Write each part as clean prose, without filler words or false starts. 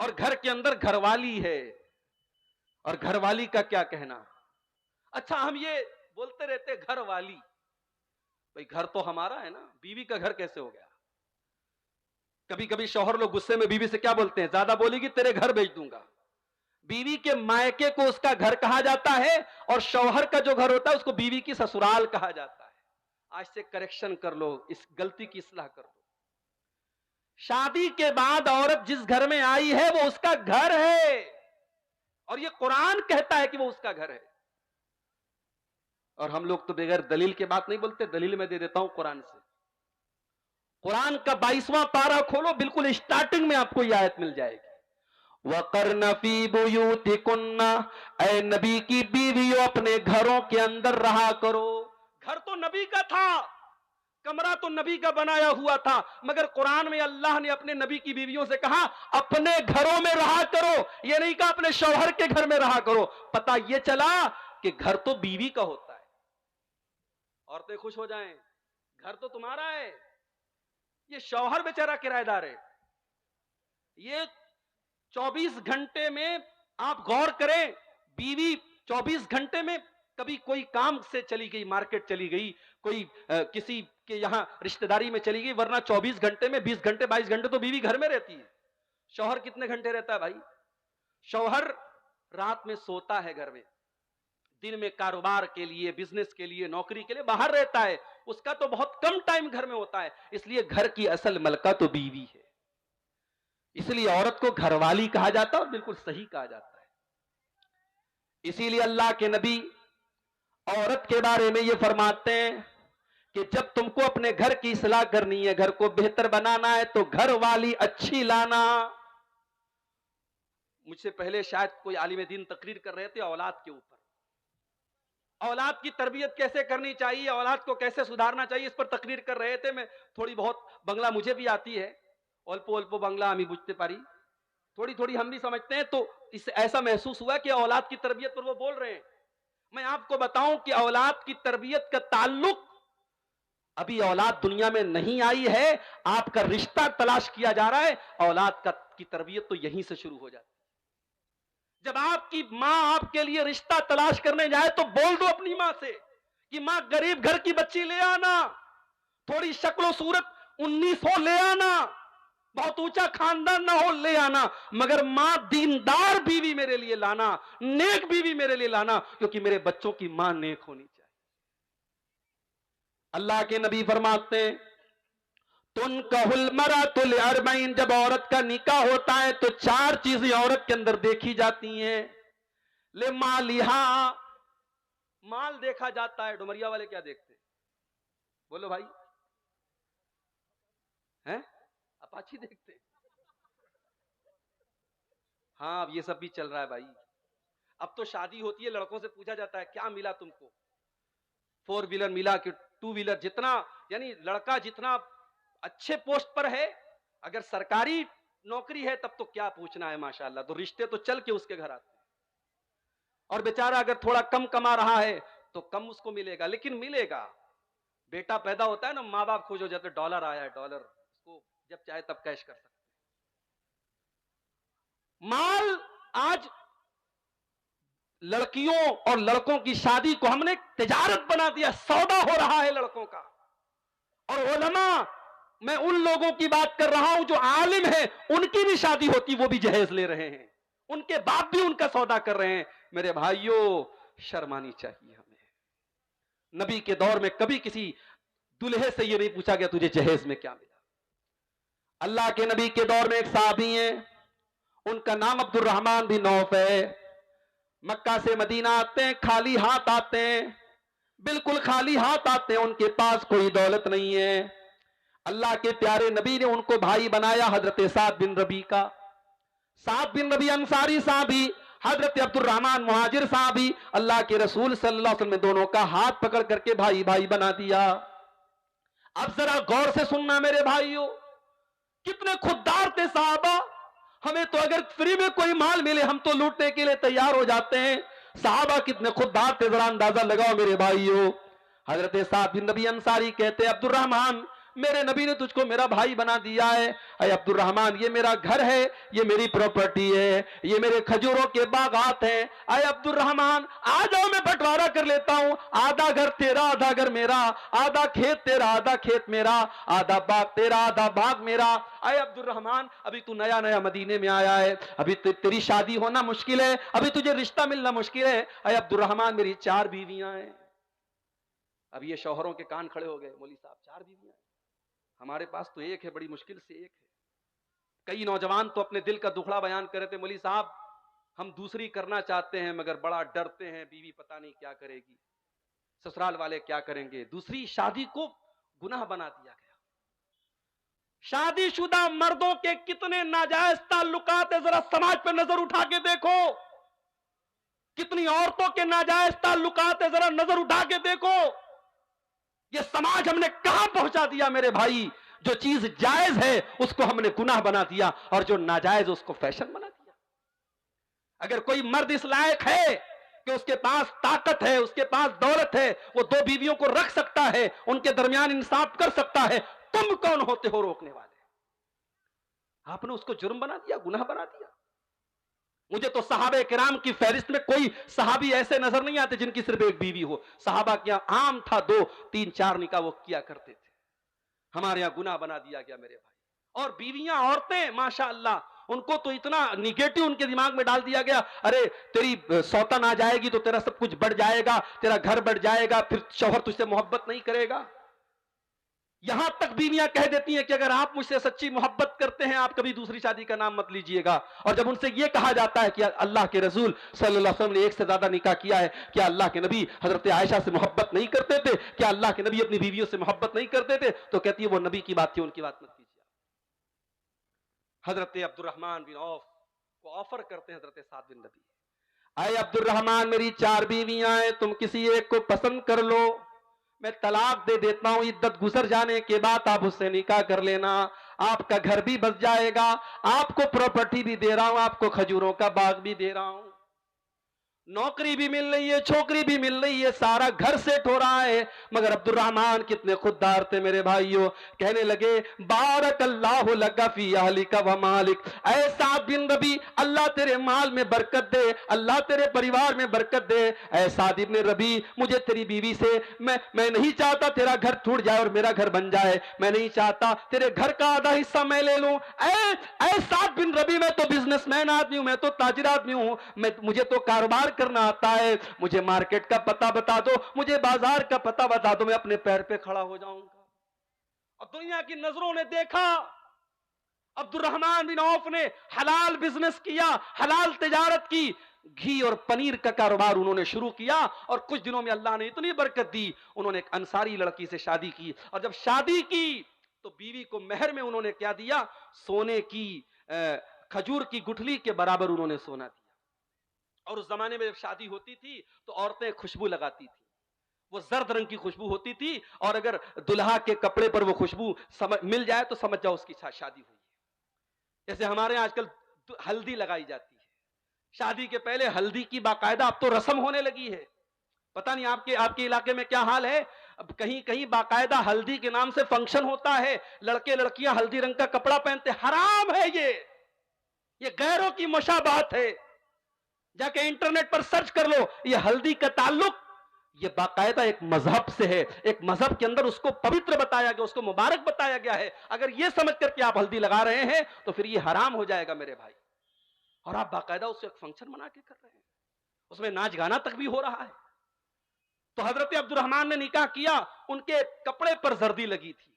اور گھر کے اندر گھر والی ہے، اور گھر والی کا کیا کہنا؟ اچھا ہم یہ بولتے رہتے گھر والی، بھئی گھر تو ہمارا ہے نا، بیوی کا گھر کیسے ہو گیا؟ کبھی کبھی شوہر لوگ غصے میں بیوی سے کیا بولتے ہیں؟ زیادہ بولے گی تیرے گھر بھیج دوں گا۔ بیوی کے مائکے کو اس کا گھر کہا جاتا ہے، اور شوہر کا جو گھر ہوتا ہے اس کو بیوی کی سسرال کہا جاتا ہے۔ آج سے کریکشن کر لو، اس غلطی کی اصلاح کر دو۔ شادی کے بعد عورت جس گھر میں آئی ہے وہ اس کا گھر ہے، اور یہ قرآن کہتا ہے کہ وہ اس کا گھر ہے۔ اور ہم لوگ تو بغیر دلیل کے بات نہیں بولتے، دلیل میں دے دیتا ہوں قرآن سے۔ قرآن کا 22واں پارہ کھولو، بالکل اسٹارٹنگ میں آپ کو یہ آیت مل جائے گی، وَقَرْنَ فِي بُيُوتِكُنَّ، اے نبی کی بیویوں اپنے گھروں کے اندر رہا کرو۔ گھر تو نبی کا تھا، کمرہ تو نبی کا بنایا ہوا تھا، مگر قرآن میں اللہ نے اپنے نبی کی بیویوں سے کہا اپنے گھروں میں رہا کرو، یہ نہیں کہا اپنے شوہر کے گھر میں رہا کرو۔ پتہ یہ چلا کہ گھر تو بیوی کا ہوتا ہے۔ عورتیں خوش ہو جائیں، گھر تو تمہارا ہے، یہ شوہر بیچارہ کرایہ دار ہے۔ یہ 24 گھنٹے میں آپ غور کریں، بیوی 24 گھنٹے میں کبھی کوئی کام سے چلی گئی، مارکیٹ چلی گئی، کوئی کسی کے یہاں رشتہ داری میں چلی گئی، ورنہ 24 گھنٹے میں 20 گھنٹے 22 گھنٹے تو بیوی گھر میں رہتی ہے۔ شوہر کتنے گھنٹے رہتا ہے بھائی؟ شوہر رات میں سوتا ہے گھر میں، دن میں کاروبار کے لیے، بزنس کے لیے، نوکری کے لیے باہر رہتا ہے، اس کا تو بہت کم ٹائم گھر میں ہوتا ہے۔ اس لیے گھر کی اصل ملکہ تو بیوی ہے، اس لیے عورت کو گھر والی کہا جاتا ہے، اور بالکل صحیح کہا جاتا ہے۔ اسی لیے اللہ کے نبی عورت کے بارے میں یہ فرماتے ہیں کہ جب تم کو اپنے گھر کی اصلاح کرنی ہے، گھر کو بہتر بنانا ہے، تو گھر والی اچھی لانا۔ مجھ سے پہلے شاید کوئی عالم دین تقریر کر رہے تھے اولاد کے اوپر، اولاد کی تربیت کیسے کرنی چاہیے، اولاد کو کیسے سدھارنا چاہیے، اس پر تقریر کر رہے تھے۔ میں تھوڑی بہت بنگلہ مجھے بھی آتی ہے، اولپو اولپو بنگلہ ہمیں بجھتے پاری، تھوڑی تھوڑی ہم بھی سمجھتے ہیں، تو اس سے ایسا محسوس ہوا کہ اولاد کی تربیت پر وہ بول رہے ہیں۔ میں آپ کو بتاؤں کہ اولاد کی تربیت کا تعلق، ابھی اولاد دنیا میں نہیں آئی ہے، آپ کا رشتہ تلاش کیا جا رہا ہے، اولاد کی تربیت تو یہیں سے شروع ہو جاتی ہے۔ جب آپ کی ماں آپ کے لیے رشتہ تلاش کرنے جائے تو بول دو اپنی ماں سے کہ ماں غریب گھر کی بچی لے آنا، تھوڑی شکل و صورت 19 ہو لے آنا، بہت اونچا خاندان نہ ہو لے آنا، مگر ماں دیندار بیوی میرے لیے لانا، نیک بیوی میرے لیے لانا، کیونکہ میرے بچوں کی ماں نیک ہونی چاہیے۔ اللہ کے نبی فرماتے ہیں تنکح المرأة لأربعین، جب عورت کا نکاح ہوتا ہے تو 4 چیزیں عورت کے اندر دیکھی جاتی ہیں۔ لمالہا، مال دیکھا جاتا ہے۔ ڈومریا والے کیا دیکھتے ہیں؟ بولو بھائی، ہیں؟ اپاچی دیکھتے ہیں؟ ہاں اب یہ سب بھی چل رہا ہے بھائی۔ اب تو شادی ہوتی ہے، لڑکوں سے پوچھا جاتا ہے کیا ملا تم کو، 4 ویلر ملا کہ 2 ویلر، جتنا یعنی لڑکا جتنا اچھے پوسٹ پر ہے، اگر سرکاری نوکری ہے تب تو کیا پوچھنا ہے، ماشاءاللہ، تو رشتے تو چل کے اس کے گھر آتے ہیں۔ اور بیچارہ اگر تھوڑا کم کما رہا ہے تو کم اس کو ملے گا، لیکن ملے گا۔ بیٹا پیدا ہوتا ہے نا، ماں باپ خوش ہو جاتے، ڈالر آیا ہے، ڈالر، اس کو جب چاہے تب کیش کر سکتے۔ مال آج لڑکیوں اور لڑکوں کی شادی کو ہم نے تجارت بنا دیا، سودا ہو رہا ہے لڑکوں کا۔ اور علماء، میں ان لوگوں کی بات کر رہا ہوں جو عالم ہیں، ان کی بھی شادی ہوتی وہ بھی جہیز لے رہے ہیں، ان کے باپ بھی ان کا سودا کر رہے ہیں۔ میرے بھائیوں، شرمانی چاہیے ہمیں۔ نبی کے دور میں کبھی کسی دلہے سے یہ نہیں پوچھا گیا تجھے جہیز میں کیا ملا۔ اللہ کے نبی کے دور میں ایک صحابی ہیں، ان کا نام عبد الرحمن بن عوف ہے۔ مکہ سے مدینہ آتے ہیں، خالی ہاتھ آتے ہیں، بالکل خالی ہاتھ آتے ہیں، ان کے پاس کوئی دولت نہیں ہے۔ اللہ کے پیارے نبی نے ان کو بھائی بنایا، حضرت سعد بن ربیع کا۔ سعد بن ربیع انصاری صحابی، حضرت عبد الرحمن مہاجر صحابی، اللہ کے رسول صلی اللہ علیہ وسلم نے دونوں کا ہاتھ پکڑ کر کے بھائی بھائی بنا دیا۔ اب ذرا غور سے سننا میرے بھائیوں، کتنے خوددار تھے صحابہ۔ ہمیں تو اگر فری میں کوئی مال ملے ہم تو لوٹنے کے لیے تیار ہو جاتے ہیں، صحابہ کتنے خوددار تھے، ذرا اندازہ لگاؤ میرے بھائیوں۔ حضرت سعد بن ربیع انصاری کہتے عبد الرحمن میرے نبی نے تجھ کو میرا بھائی بنا دیا ہے. اے عبد الرحمن یہ میرا گھر ہے, یہ میری پراپرٹی ہے, یہ میرے کھجوروں کے باغات ہیں. اے عبد الرحمن آ جاؤ میں بٹوارا کر لیتا ہوں, آدھا گھر تیرا آدھا گھر میرا, آدھا کھیت تیرا آدھا کھیت میرا, آدھا باغ تیرا آدھا باغ میرا. اے عبد الرحمن ابھی تو نیا نیا مدینے میں آیا ہے, ابھی تیری شادی ہونا مشکل ہے, ابھی تجھے رشتہ ملنا مشکل ہے. اے عبد الرحمن میری 4 بیویاں ہیں. اب یہ شوہروں کے کان کھڑے ہو گئے, مولوی صاحب 4 بیویاں ہیں, ہمارے پاس تو ایک ہے, بڑی مشکل سے ایک ہے. کئی نوجوان تو اپنے دل کا دکھڑا بیان کر رہے تھے, مولوی صاحب ہم دوسری کرنا چاہتے ہیں مگر بڑا ڈرتے ہیں, بیوی پتہ نہیں کیا کرے گی, سسرال والے کیا کریں گے. دوسری شادی کو گناہ بنا دیا گیا. شادی شدہ مردوں کے کتنے ناجائز تعلقات ہیں, ذرا سماج پہ نظر اٹھا کے دیکھو. کتنی عورتوں کے ناجائز تعلقات ہیں, ذرا نظر اٹھا کے دیکھو. یہ سماج ہم نے کہاں پہنچا دیا میرے بھائی. جو چیز جائز ہے اس کو ہم نے گناہ بنا دیا, اور جو ناجائز اس کو فیشن بنا دیا. اگر کوئی مرد اس لائق ہے کہ اس کے پاس طاقت ہے, اس کے پاس دولت ہے, وہ 2 بیویوں کو رکھ سکتا ہے, ان کے درمیان انصاف کر سکتا ہے, تم کون ہوتے ہو روکنے والے؟ آپ نے اس کو جرم بنا دیا, گناہ بنا دیا. مجھے تو صحابہ کرام کی فہرست میں کوئی صحابی ایسے نظر نہیں آتے جن کی صرف ایک بیوی ہو. صحابہ کیا عام تھا 2 3 4 نکاح وہ کیا کرتے تھے. ہمارے یہاں گناہ بنا دیا گیا میرے بھائی. اور بیویاں عورتیں ماشاءاللہ ان کو تو اتنا نیگیٹو ان کے دماغ میں ڈال دیا گیا, ارے تیری سوتن آ جائے گی تو تیرا سب کچھ بڑھ جائے گا, تیرا گھر بڑھ جائے گا, پھر شوہر تجھ سے محبت نہیں کرے گا. یہاں تک بیویاں کہہ دیتی ہیں کہ اگر آپ مجھ سے سچی محبت کرتے ہیں آپ کبھی دوسری شادی کا نام مت لیجئے گا. اور جب ان سے یہ کہا جاتا ہے کہ اللہ کے رسول صلی اللہ علیہ وسلم نے 1 سے زیادہ نکاح کیا ہے, کیا اللہ کے نبی حضرت عائشہ سے محبت نہیں کرتے تھے, کیا اللہ کے نبی اپنی بیویوں سے محبت نہیں کرتے تھے, تو کہتی ہے وہ نبی کی بات تھی, ان کی بات مت کیجیے. حضرت عبد الرحمن بن عوف کو آفر کرتے ہیں حضرت سعد بن ربیع, اے عبد الرحمن میری 4 بیویاں ہیں, تم کسی ایک کو پسند کر لو, میں طلاق دے دیتا ہوں, عدت گزر جانے کے بعد آپ اس سے نکاح کر لینا, آپ کا گھر بھی بس جائے گا, آپ کو پراپرٹی بھی دے رہا ہوں, آپ کو کھجوروں کا باغ بھی دے رہا ہوں, نوکری بھی مل رہی ہے, چھوکری بھی مل رہی ہے, سارا گھر سیٹ ہو رہا ہے. مگر عبد الرحمن کتنے خوددار تھے میرے بھائیوں, کہنے لگے بارک اللہ لک فی اہلک و مالک, اے سعد بن ربیع اللہ تیرے مال میں برکت دے, اللہ تیرے پریوار میں برکت دے. اے سعد بن ربیع مجھے تیری بیوی سے میں نہیں چاہتا تیرا گھر ٹوٹ جائے اور میرا گھر بن جائے, میں نہیں چاہتا تیرے گھر کا آدھا حصہ میں لے لوں. اے سعد بن ربیع میں تو بزنس مین آدمی ہوں, میں تو تاجر آدمی ہوں, مجھے تو کاروبار کرنا آتا ہے, مجھے مارکیٹ کا پتہ بتا دو, مجھے بازار کا پتہ بتا دو, میں اپنے پیر پہ کھڑا ہو جاؤں گا. اور دنیا کی نظروں نے دیکھا عبد الرحمن بن عوف نے حلال بزنس کیا, حلال تجارت کی, گھی اور پنیر کا کاروبار انہوں نے شروع کیا, اور کچھ دنوں میں اللہ نے اتنی برکت دی, انہوں نے ایک انصاری لڑکی سے شادی کی, اور جب شادی کی تو بیوی کو مہر میں انہوں نے کیا دیا, سونے کی کھجور کی گٹھلی کے برابر انہوں نے سونا دیا. اور اس زمانے میں جب شادی ہوتی تھی تو عورتیں خوشبو لگاتی تھی, وہ زرد رنگ کی خوشبو ہوتی تھی, اور اگر دلہا کے کپڑے پر وہ خوشبو مل جائے تو سمجھ جاؤ اس کی شادی ہوئی ہے. جیسے ہمارے آج کل ہلدی لگائی جاتی ہے, شادی کے پہلے ہلدی کی باقاعدہ اب تو رسم ہونے لگی ہے. پتہ نہیں آپ کے علاقے میں کیا حال ہے, اب کہیں باقاعدہ ہلدی کے نام سے فنکشن ہوتا ہے, لڑکے لڑکیاں ہلدی رنگ کا کپڑا پہنتے, حرام ہے یہ غیروں کی مشابہت ہے. جا کے انٹرنیٹ پر سرچ کر لو, یہ ہلدی کا تعلق یہ باقاعدہ ایک مذہب سے ہے, ایک مذہب کے اندر اس کو پوتر بتایا گیا, اس کو مبارک بتایا گیا ہے. اگر یہ سمجھ کر کے آپ ہلدی لگا رہے ہیں تو پھر یہ حرام ہو جائے گا میرے بھائی, اور آپ باقاعدہ اس کو ایک فنکشن بنا کے کر رہے ہیں, اس میں ناچ گانا تک بھی ہو رہا ہے. تو حضرت عبد الرحمن نے نکاح کیا, ان کے کپڑے پر زردی لگی تھی,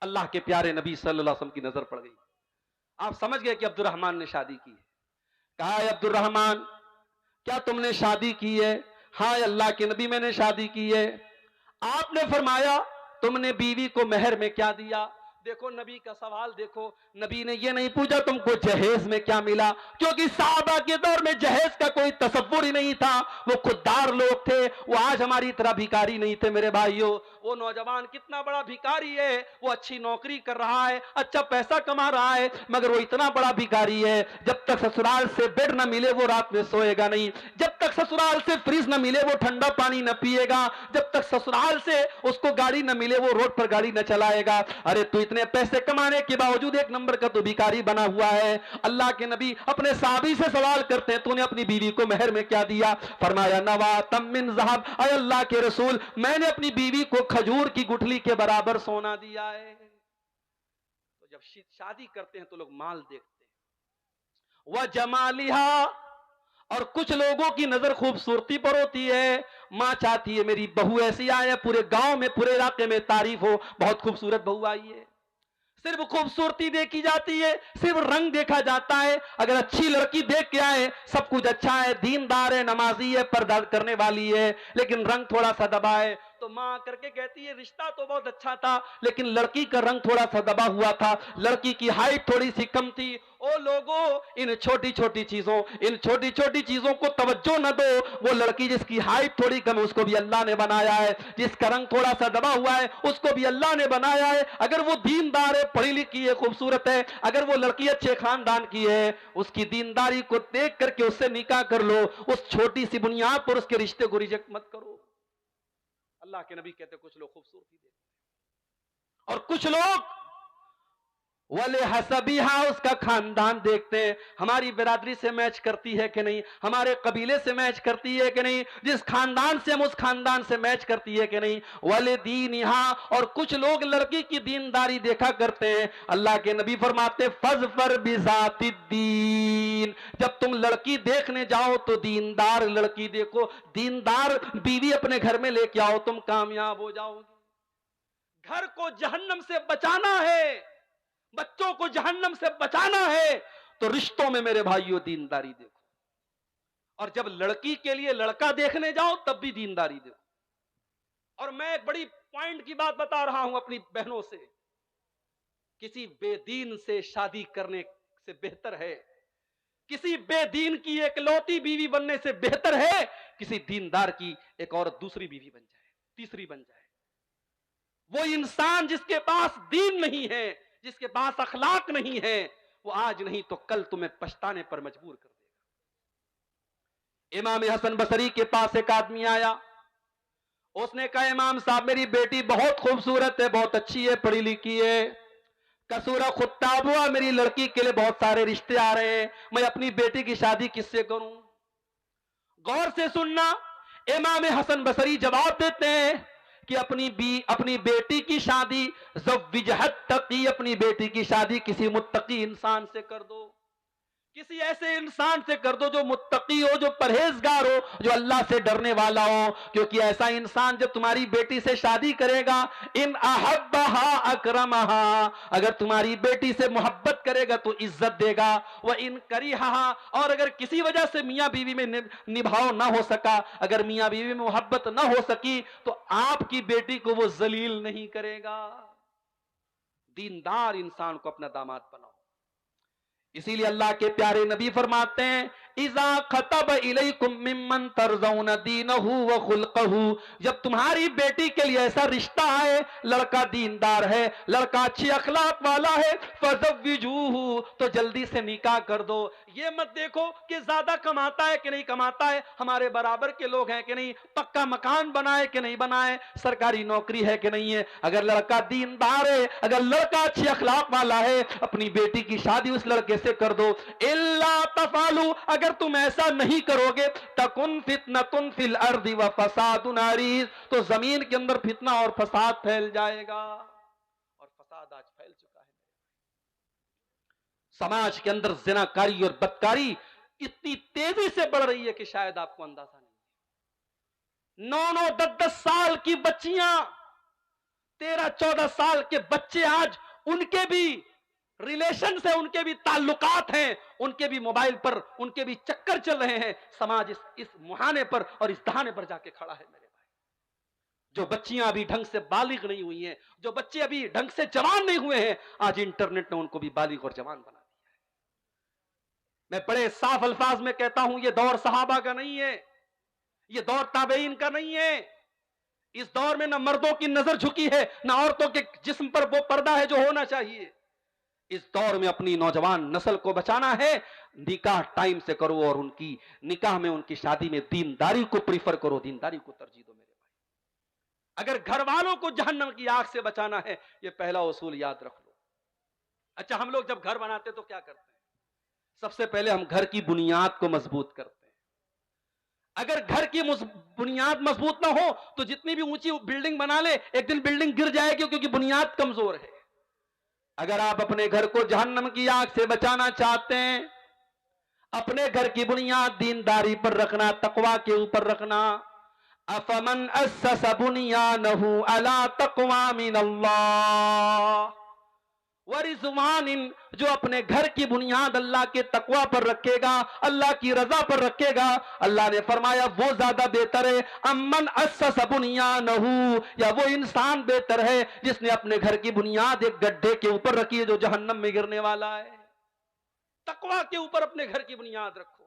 اللہ کے پیارے نبی صلی اللہ علیہ وسلم کی نظر پڑ گئی, آپ سمجھ گئے کہ عبد الرحمن نے شادی کی ہے. کہا اے عبد الرحمن کیا تم نے شادی کی ہے؟ ہاں اللہ کے نبی میں نے شادی کی ہے. آپ نے فرمایا تم نے بیوی کو مہر میں کیا دیا؟ دیکھو نبی کا سوال دیکھو، نبی نے یہ نہیں پوچھا تم کو جہیز میں کیا ملا، کیونکہ صحابہ کے دور میں جہیز کا کوئی تصور ہی نہیں تھا، وہ خوددار لوگ تھے، وہ آج ہماری طرح بھکاری نہیں تھے میرے بھائیوں۔ وہ نوجوان کتنا بڑا بھکاری ہے، وہ اچھی نوکری کر رہا ہے، اچھا پیسہ کما رہا ہے، مگر وہ اتنا بڑا بھکاری ہے، جب تک سسرال سے بیڈ نہ ملے وہ رات میں سوئے گا نہیں، جب تک سسرال سے فریج نہ ملے وہ ٹھنڈا پانی نہ پیے گا، جب تک سسرال سے اس کو گاڑی نہ ملے وہ روڈ پر گاڑی نہ چلائے گا۔ ارے تو اتنے پیسے کمانے کے باوجود ایک نمبر کا تو بھکاری بنا ہوا ہے۔ اللہ کے نبی اپنے صحابی سے سوال کرتے ہیں تو نے اپنی بیوی کو مہر میں کیا دیا؟ فرمایا نواتم من ذہب، اے اللہ کے رسول میں نے اپنی بیوی کو کھجور کی گٹھلی کے برابر سونا دیا ہے۔ تو جب شادی کرتے ہیں تو لوگ مال دیکھتے ہیں، وَجَمَالِهَا، اور کچھ لوگوں کی نظر خوبصورتی پر ہوتی ہے، ماں چاہتی ہے میری بہو ایسی آئے، پورے گاؤں میں پورے علاقے میں تعریف ہو بہت خوبصورت بہو آئی ہے، صرف خوبصورتی دیکھی جاتی ہے، صرف رنگ دیکھا جاتا ہے، اگر اچھی لڑکی دیکھ کے آئے سب کچھ اچھا ہے، دیندار ہے، نمازی ہے، پردہ کرنے والی ہے، لیکن رنگ تھوڑا سا دبا ہے تو ماں کر کے کہتی ہے رشتہ تو بہت اچھا تھا لیکن لڑکی کا رنگ تھوڑا سا دبا ہوا تھا، لڑکی کی ہائٹ تھوڑی سی کم تھی۔ او لوگوں، ان چھوٹی چھوٹی چیزوں کو توجہ نہ دو، وہ لڑکی جس کی ہائٹ تھوڑی کم ہے اس کو بھی اللہ نے بنایا ہے، جس کا رنگ تھوڑا سا دبا ہوا ہے اس کو بھی اللہ نے بنایا ہے، اگر وہ دیندار ہے، پڑھی لکھی ہے، خوبصورت ہے، اگر وہ لڑکی اچھے خاندان کی ہے، اس کی دینداری کو دیکھ کر کے اس سے نکاح کر لو، اس چھوٹی سی بنیاد پر اس کے رشتے کو ریجیکٹ مت کرو۔ اللہ کے نبی کہتے کچھ لوگ خوبصورتی دیکھتے اور کچھ لوگ وَلِحَسَبِهَا، اس کا خاندان دیکھتے ہیں، ہماری برادری سے میچ کرتی ہے کہ نہیں، ہمارے قبیلے سے میچ کرتی ہے کہ نہیں، جس خاندان سے ہم اس خاندان سے میچ کرتی ہے کہ نہیں، وَلِدِينِهَا، اور کچھ لوگ لڑکی کی دینداری دیکھا کرتے ہیں۔ اللہ کے نبی فرماتے فَاظْفَرْ بِذَاتِ الدِّينِ، جب تم لڑکی دیکھنے جاؤ تو دیندار لڑکی دیکھو، دیندار بیوی اپنے گھر میں لے کے آؤ، تم کامیاب ہو جاؤ گے۔ گھر کو جہنم سے بچانا ہے، بچوں کو جہنم سے بچانا ہے تو رشتوں میں میرے بھائیوں دینداری دیکھو، اور جب لڑکی کے لیے لڑکا دیکھنے جاؤ تب بھی دینداری دیکھو۔ اور میں ایک بڑی پوائنٹ کی بات بتا رہا ہوں اپنی بہنوں سے، کسی بے دین سے شادی کرنے سے بہتر ہے، کسی بے دین کی ایک لوتی بیوی بننے سے بہتر ہے کسی دیندار کی ایک اور دوسری بیوی بن جائے، تیسری بن جائے۔ وہ انسان جس کے پاس دین نہیں ہے، جس کے پاس اخلاق نہیں ہے، وہ آج نہیں تو کل تمہیں پچھتانے پر مجبور کر دے گا۔ امام حسن بصری کے پاس ایک آدمی آیا، اس نے کہا امام صاحب میری بیٹی بہت خوبصورت ہے، بہت اچھی ہے، پڑھی لکھی ہے، کسورہ خطاب ہوا، میری لڑکی کے لیے بہت سارے رشتے آ رہے ہیں، میں اپنی بیٹی کی شادی کس سے کروں؟ غور سے سننا، امام حسن بصری جواب دیتے ہیں کہ اپنی بیٹی کی شادی زوجہا التقی، اپنی بیٹی کی شادی کسی متقی انسان سے کر دو، کسی ایسے انسان سے کر دو جو متقی ہو، جو پرہیزگار ہو، جو اللہ سے ڈرنے والا ہو، کیونکہ ایسا انسان جب تمہاری بیٹی سے شادی کرے گا، ان احبہا اکرمہا، اگر تمہاری بیٹی سے محبت کرے گا تو عزت دے گا، وَإِن کَرِہہا، اور اگر کسی وجہ سے میاں بیوی میں نبھاؤ نہ ہو سکا، اگر میاں بیوی میں محبت نہ ہو سکی تو آپ کی بیٹی کو وہ ذلیل نہیں کرے گا۔ دیندار انسان کو اپنا داماد بناؤ۔ اسی لیے اللہ کے پیارے نبی فرماتے ہیں اذا خطب الیکم ممن ترضون دینہ وخلقہ، جب تمہاری بیٹی کے لیے ایسا رشتہ ہے، لڑکا دیندار ہے، لڑکا اچھی اخلاق والا ہے، فزوجوہ، تو جلدی سے نکاح کر دو۔ یہ مت دیکھو کہ زیادہ کماتا ہے کہ نہیں کماتا ہے، ہمارے برابر کے لوگ ہیں کہ نہیں، پکا مکان بنائے کہ نہیں بنائے، سرکاری نوکری ہے کہ نہیں ہے، اگر لڑکا دیندار ہے، اگر لڑکا اچھی اخلاق والا ہے، اپنی بیٹی کی شادی اس لڑکے سے کر دو۔ الا تفعلوا، اگر تم ایسا نہیں کرو گے، تکن فتنۃ فی الارض وفساد عریض، تو زمین کے اندر فتنہ اور فساد پھیل جائے گا، اور فساد آج پھیل چکا ہے۔ سماج کے اندر زناکاری اور بدکاری اتنی تیزی سے بڑھ رہی ہے کہ شاید آپ کو اندازہ نہیں۔ 9 10 سال کی بچیاں، 13 14 سال کے بچے، آج ان کے بھی ریلیشن سے، ان کے بھی تعلقات ہیں، ان کے بھی موبائل پر ان کے بھی چکر چل رہے ہیں۔ سماج اس مہانے پر اور اس دہانے پر جا کے کھڑا ہے میرے بھائی۔ جو بچیاں ابھی ڈھنگ سے بالغ نہیں ہوئی ہیں، جو بچے ابھی ڈھنگ سے جوان نہیں ہوئے ہیں، آج انٹرنیٹ نے ان کو بھی بالغ اور جوان بنا دیا ہے۔ میں بڑے صاف الفاظ میں کہتا ہوں، یہ دور صحابہ کا نہیں ہے، یہ دور تابعین کا نہیں ہے۔ اس دور میں نہ مردوں کی نظر جھکی ہے، نہ عورتوں کے جسم پر وہ پردہ ہے جو ہونا چاہیے۔ اس دور میں اپنی نوجوان نسل کو بچانا ہے، نکاح ٹائم سے کرو، اور ان کی نکاح میں، ان کی شادی میں دینداری کو پریفر کرو، دینداری کو ترجیح دو میرے بھائی۔ اگر گھر والوں کو جہنم کی آگ سے بچانا ہے، یہ پہلا اصول یاد رکھ لو۔ اچھا، ہم لوگ جب گھر بناتے تو کیا کرتے ہیں؟ سب سے پہلے ہم گھر کی بنیاد کو مضبوط کرتے ہیں۔ اگر گھر کی بنیاد مضبوط نہ ہو تو جتنی بھی اونچی بلڈنگ بنا لے، ایک دن بلڈنگ گر جائے گی، کیونکہ بنیاد کمزور ہے۔ اگر آپ اپنے گھر کو جہنم کی آگ سے بچانا چاہتے ہیں، اپنے گھر کی بنیاد دینداری پر رکھنا، تقوی کے اوپر رکھنا۔ افمن اسس بنیانہ علی تقوی من اللہ ورضوان، جو اپنے گھر کی بنیاد اللہ کے تقوی پر رکھے گا، اللہ کی رضا پر رکھے گا، اللہ نے فرمایا وہ زیادہ بہتر ہے۔ امن اسس بنیانہ، یا وہ انسان بہتر ہے جس نے اپنے گھر کی بنیاد ایک گڈھے کے اوپر رکھی ہے جو جہنم میں گرنے والا ہے۔ تقوی کے اوپر اپنے گھر کی بنیاد رکھو۔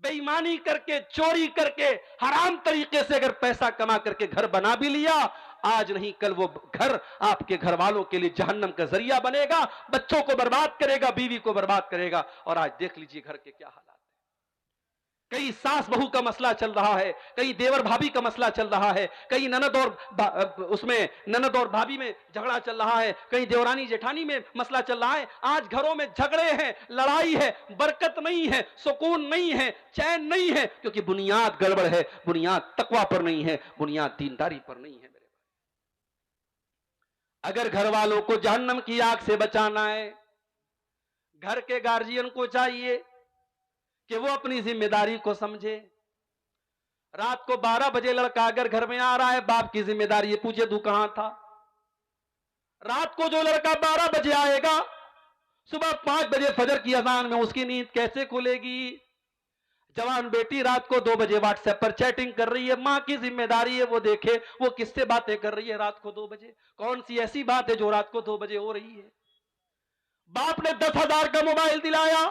بے ایمانی کر کے، چوری کر کے، حرام طریقے سے اگر پیسہ کما کر کے گھر بنا بھی لیا، آج نہیں کل وہ گھر آپ کے گھر والوں کے لیے جہنم کا ذریعہ بنے گا، بچوں کو برباد کرے گا، بیوی کو برباد کرے گا۔ اور آج دیکھ لیجئے گھر کے کیا حالات ہیں۔ کئی ساس بہو کا مسئلہ چل رہا ہے، کئی دیور بھابھی کا مسئلہ چل رہا ہے، کئی نند اور بھابھی میں جھگڑا چل رہا ہے، کئی دیورانی جیٹھانی میں مسئلہ چل رہا ہے۔ آج گھروں میں جھگڑے ہیں، لڑائی ہے، برکت نہیں ہے، سکون نہیں ہے، چین نہیں ہے، کیونکہ بنیاد گڑبڑ ہے، بنیاد تقوی پر نہیں ہے، بنیاد دینداری پر نہیں ہے۔ میرے بھائی، اگر گھر والوں کو جہنم کی آگ سے بچانا ہے، گھر کے گارجین کو چاہیے کہ وہ اپنی ذمہ داری کو سمجھے۔ رات کو 12 بجے لڑکا اگر گھر میں آ رہا ہے، باپ کی ذمہ داری ہے، پوچھے تو کہاں تھا؟ رات کو جو لڑکا 12 بجے آئے گا، صبح 5 بجے فجر کی اذان میں اس کی نیند کیسے کھلے گی؟ جوان بیٹی رات کو 2 بجے واٹس ایپ پر چیٹنگ کر رہی ہے، ماں کی ذمہ داری ہے وہ دیکھے وہ کس سے باتیں کر رہی ہے رات کو 2 بجے۔ کون سی ایسی بات ہے جو رات کو 2 بجے ہو رہی ہے؟ باپ نے 10,000 کا موبائل دلایا،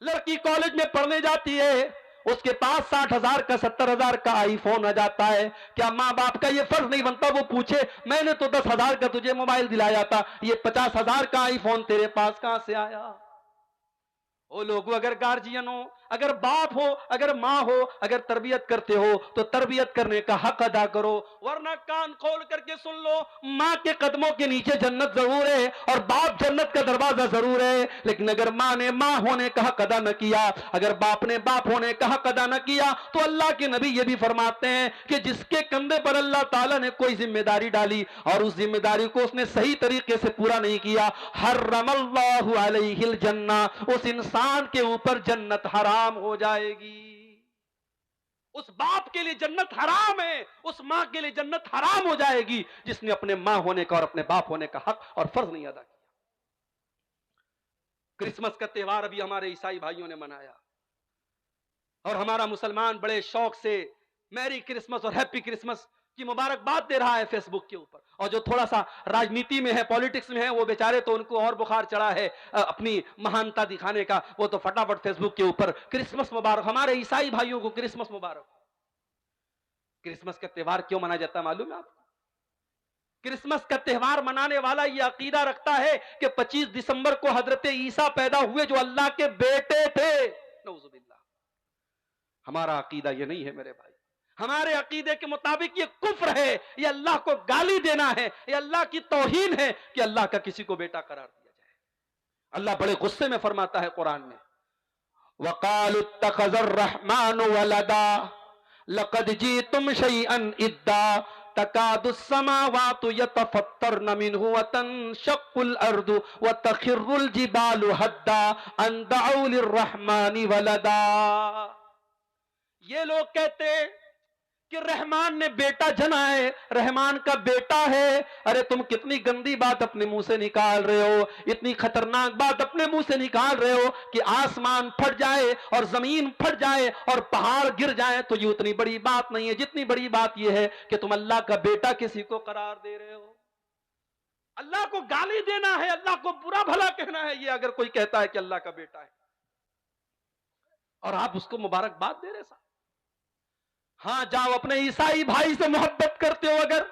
لڑکی کالج میں پڑھنے جاتی ہے، اس کے پاس 60,000 کا 70,000 کا آئی فون آ جاتا ہے۔ کیا ماں باپ کا یہ فرض نہیں بنتا وہ پوچھے میں نے تو 10,000 کا تجھے موبائل دلایا تھا، یہ 50,000 کا آئی فون تیرے پاس کہاں سے آیا؟ وہ لوگوں، اگر گارجین ہو، اگر باپ ہو، اگر ماں ہو، اگر تربیت کرتے ہو تو تربیت کرنے کا حق ادا کرو، ورنہ کان کھول کر کے سن لو، ماں کے قدموں کے نیچے جنت ضرور ہے اور باپ جنت کا دروازہ ضرور ہے، لیکن اگر ماں نے ماں ہونے کا حق ادا نہ کیا، اگر باپ نے باپ ہونے کا حق ادا نہ کیا، تو اللہ کے نبی یہ بھی فرماتے ہیں کہ جس کے کندھے پر اللہ تعالیٰ نے کوئی ذمہ داری ڈالی اور اس ذمہ داری کو اس نے صحیح طریقے سے پورا نہیں کیا، حرم اللہ علیہ الجنہ، اس انسان کے اوپر جنت حرام ہو جائے گی۔ اس باپ کے لیے جنت حرام ہے، اس ماں کے لیے جنت حرام ہو جائے گی جس نے اپنے ماں ہونے کا اور اپنے باپ ہونے کا حق اور فرض نہیں ادا کیا۔ کرسمس کا تہوار ابھی ہمارے عیسائی بھائیوں نے منایا اور ہمارا مسلمان بڑے شوق سے میری کرسمس اور ہیپی کرسمس کی مبارکباد دے رہا ہے فیس بک کے اوپر، اور جو تھوڑا سا راجنیتی میں ہے، پولیٹکس میں ہے، وہ بیچارے تو ان کو اور بخار چڑھا ہے اپنی مہانتا دکھانے کا، وہ تو فٹافٹ فیس بک کے اوپر کرسمس مبارک، ہمارے عیسائی بھائیوں کو کرسمس مبارک۔ کرسمس کا تہوار کیوں منایا جاتا ہے معلوم ہے آپ کو؟ کرسمس کا تہوار منانے والا یہ عقیدہ رکھتا ہے کہ 25 دسمبر کو حضرت عیسیٰ پیدا ہوئے جو اللہ کے بیٹے تھے۔ نعوذ باللہ، ہمارا عقیدہ یہ نہیں ہے میرے بھائی۔ ہمارے عقیدے کے مطابق یہ کفر ہے، یہ اللہ کو گالی دینا ہے، یہ اللہ کی توہین ہے کہ اللہ کا کسی کو بیٹا قرار دیا جائے۔ اللہ بڑے غصے میں فرماتا ہے قرآن میں، وَقَالُوا اتَّخَذَ الرَّحْمَنُ وَلَدًا لَقَدْ جِئْتُمْ شَيْئًا إِدًّا تَكَادُ السَّمَاوَاتُ يَتَفَطَّرْنَ مِنْهُ وَتَنشَقُّ الْأَرْضُ وَتَخِرُّ الْجِبَالُ هَدًّا أَن دَعَوْا لِلرَّحْمَنِ وَلَدًا۔ یہ لوگ کہتے کہ رحمان نے بیٹا جنا ہے، رحمان کا بیٹا ہے. ارے تم کتنی گندی بات اپنے منہ سے نکال رہے ہو، اتنی خطرناک بات اپنے منہ سے نکال رہے ہو کہ آسمان پھٹ جائے اور زمین پھٹ جائے اور پہاڑ گر جائے تو یہ اتنی بڑی بات نہیں ہے جتنی بڑی بات یہ ہے کہ تم اللہ کا بیٹا کسی کو قرار دے رہے ہو. اللہ کو گالی دینا ہے، اللہ کو برا بھلا کہنا ہے، یہ اگر کوئی کہتا ہے کہ اللہ کا بیٹا ہے اور آپ اس کو مبارکباد دے رہے صاحب. ہاں جاؤ اپنے عیسائی بھائی سے محبت کرتے ہو، اگر